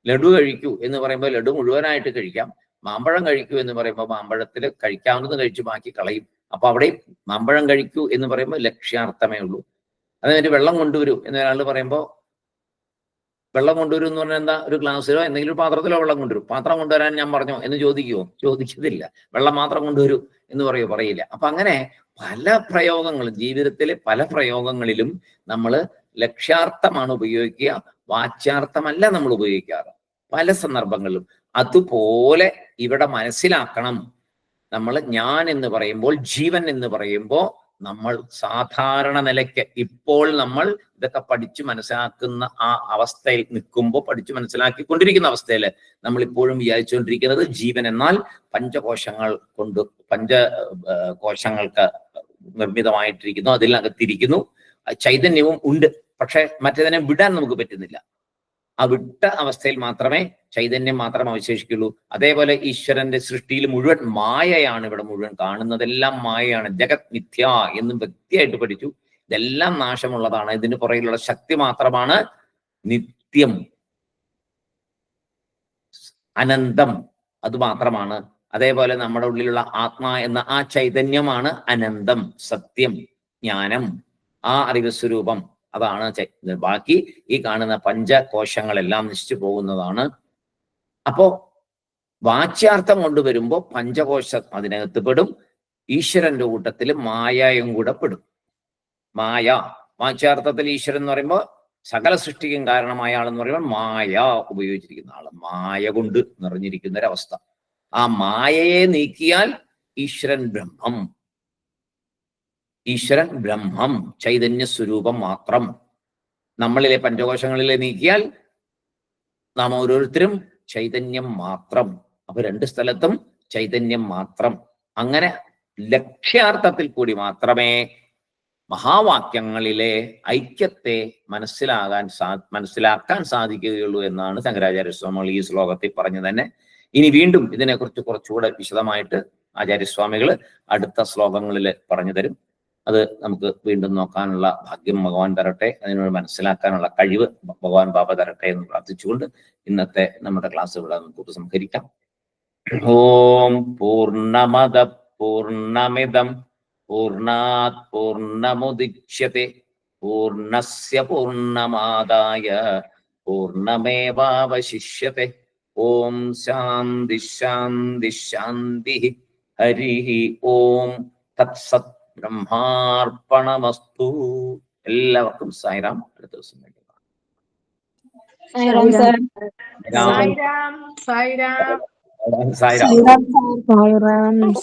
ലഡു കഴിക്കൂ എന്ന് പറയുമ്പോൾ ലഡു മുഴുവനായിട്ട് കഴിക്കാം. മാമ്പഴം കഴിക്കൂ എന്ന് പറയുമ്പോൾ മാമ്പഴത്തിൽ കഴിക്കാവുന്നത് കഴിച്ചു ബാക്കി കളയും. അപ്പൊ അവിടെ മാമ്പഴം കഴിക്കൂ എന്ന് പറയുമ്പോൾ ലക്ഷ്യാർത്ഥമേ ഉള്ളൂ. അതായത് വെള്ളം കൊണ്ടുവരൂ എന്ന് ഒരാൾ പറയുമ്പോൾ വെള്ളം കൊണ്ടുവരും എന്ന് പറഞ്ഞാൽ എന്താ? ഒരു ഗ്ലാസ്സിലോ എന്തെങ്കിലും ഒരു പാത്രത്തിലോ വെള്ളം കൊണ്ടുവരും. പാത്രം കൊണ്ടുവരാൻ ഞാൻ പറഞ്ഞോ എന്ന് ചോദിക്കുമോ? ചോദിക്കത്തില്ല. വെള്ളം മാത്രം കൊണ്ടുവരൂ എന്ന് പറയില്ല. അപ്പൊ അങ്ങനെ പല പ്രയോഗങ്ങളും, ജീവിതത്തിലെ പല പ്രയോഗങ്ങളിലും നമ്മൾ ലക്ഷ്യാർത്ഥമാണ് ഉപയോഗിക്കുക, വാച്യാർത്ഥമല്ല നമ്മൾ ഉപയോഗിക്കാറ് പല സന്ദർഭങ്ങളിലും. അതുപോലെ ഇവിടെ മനസ്സിലാക്കണം, നമ്മൾ ഞാൻ എന്ന് പറയുമ്പോൾ, ജീവൻ എന്ന് പറയുമ്പോൾ നമ്മൾ സാധാരണ നിലയ്ക്ക് ഇപ്പോൾ നമ്മൾ ഇതൊക്കെ പഠിച്ചു മനസ്സിലാക്കുന്ന ആ അവസ്ഥയിൽ നിൽക്കുമ്പോൾ, പഠിച്ചു മനസ്സിലാക്കിക്കൊണ്ടിരിക്കുന്ന അവസ്ഥയിൽ നമ്മൾ ഇപ്പോഴും വിചാരിച്ചുകൊണ്ടിരിക്കുന്നത് ജീവൻ എന്നാൽ പഞ്ചകോശങ്ങൾ കൊണ്ട്, പഞ്ചകോശങ്ങൾക്ക് നിർമ്മിതമായിട്ടിരിക്കുന്നു, അതിനകത്തിരിക്കുന്നു, ചൈതന്യവും ഉണ്ട്. പക്ഷെ മറ്റേതിനെ വിടാൻ നമുക്ക് പറ്റുന്നില്ല. ആ വിട്ട അവസ്ഥയിൽ മാത്രമേ ചൈതന്യം മാത്രം അവശേഷിക്കുള്ളൂ. അതേപോലെ ഈശ്വരന്റെ സൃഷ്ടിയിൽ മുഴുവൻ മായയാണ്. ഇവിടെ മുഴുവൻ കാണുന്നതെല്ലാം മായയാണ്. ജഗത് മിഥ്യ എന്നും വ്യക്തിയായിട്ട് പഠിച്ചു. ഇതെല്ലാം നാശമുള്ളതാണ്. ഇതിന് പുറകിലുള്ള ശക്തി മാത്രമാണ് നിത്യം, അനന്തം, അത് മാത്രമാണ്. അതേപോലെ നമ്മുടെ ഉള്ളിലുള്ള ആത്മാ എന്ന ആ ചൈതന്യമാണ് അനന്തം, സത്യം, ജ്ഞാനം, ആ അറിവ് സ്വരൂപം, അതാണ്. ബാക്കി ഈ കാണുന്ന പഞ്ചകോശങ്ങളെല്ലാം നശിച്ചു പോകുന്നതാണ്. അപ്പോ വാച്യാർത്ഥം കൊണ്ടുവരുമ്പോൾ പഞ്ചകോശം അതിനകത്ത് പെടും. ഈശ്വരന്റെ കൂട്ടത്തിൽ മായയും കൂടെ പെടും. മായ, വാച്യാർത്ഥത്തിൽ ഈശ്വരൻ എന്ന് പറയുമ്പോൾ സകല സൃഷ്ടിക്കും കാരണമായ ആളെന്ന് പറയുമ്പോൾ മായ ഉപയോഗിച്ചിരിക്കുന്ന ആള്, മായ കൊണ്ട് നിറഞ്ഞിരിക്കുന്ന ഒരവസ്ഥ. ആ മായയെ നീക്കിയാൽ ഈശ്വരൻ ബ്രഹ്മം, ഈശ്വരൻ ബ്രഹ്മം, ചൈതന്യ സ്വരൂപം മാത്രം. നമ്മളിലെ പഞ്ചകോശങ്ങളിലെ നീക്കിയാൽ നാം ഓരോരുത്തരും ചൈതന്യം മാത്രം. അപ്പൊ രണ്ട് സ്ഥലത്തും ചൈതന്യം മാത്രം. അങ്ങനെ ലക്ഷ്യാർത്ഥത്തിൽ കൂടി മാത്രമേ മഹാവാക്യങ്ങളിലെ ഐക്യത്തെ മനസ്സിലാക്കാൻ സാധിക്കുകയുള്ളൂ എന്നാണ് ശങ്കരാചാര്യസ്വാമികൾ ഈ ശ്ലോകത്തിൽ പറഞ്ഞു തന്നെ. ഇനി വീണ്ടും ഇതിനെക്കുറിച്ച് കുറച്ചുകൂടെ വിശദമായിട്ട് ആചാര്യസ്വാമികൾ അടുത്ത ശ്ലോകങ്ങളിൽ പറഞ്ഞു തരും. അത് നമുക്ക് വീണ്ടും നോക്കാനുള്ള ഭാഗ്യം ഭഗവാൻ തരട്ടെ, അതിനോട് മനസ്സിലാക്കാനുള്ള കഴിവ് ഭഗവാൻ ബാബ തരട്ടെ എന്ന് പ്രാർത്ഥിച്ചുകൊണ്ട് ഇന്നത്തെ നമ്മുടെ ക്ലാസ് ഇവിടെ നമുക്ക് ഉപസംഹരിക്കാം. ഓം പൂർണ്ണമദ പൂർണ്ണമിദം പൂർണ്ണാത് പൂർണ്ണമുദിച്യത്തെ പൂർണ്ണസ്യ പൂർണ്ണമാദായ പൂർണ്ണമേവാവശിഷ്യത്തെ. ഓം ശാന്തി ശാന്തി ശാന്തി. ഹരി ഓം തത്സത്. ബ്രഹ്മാർപ്പണമസ്തു. എല്ലാവർക്കും സായിറാം. അടുത്ത ദിവസം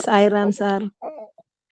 സായിറാം സാർ.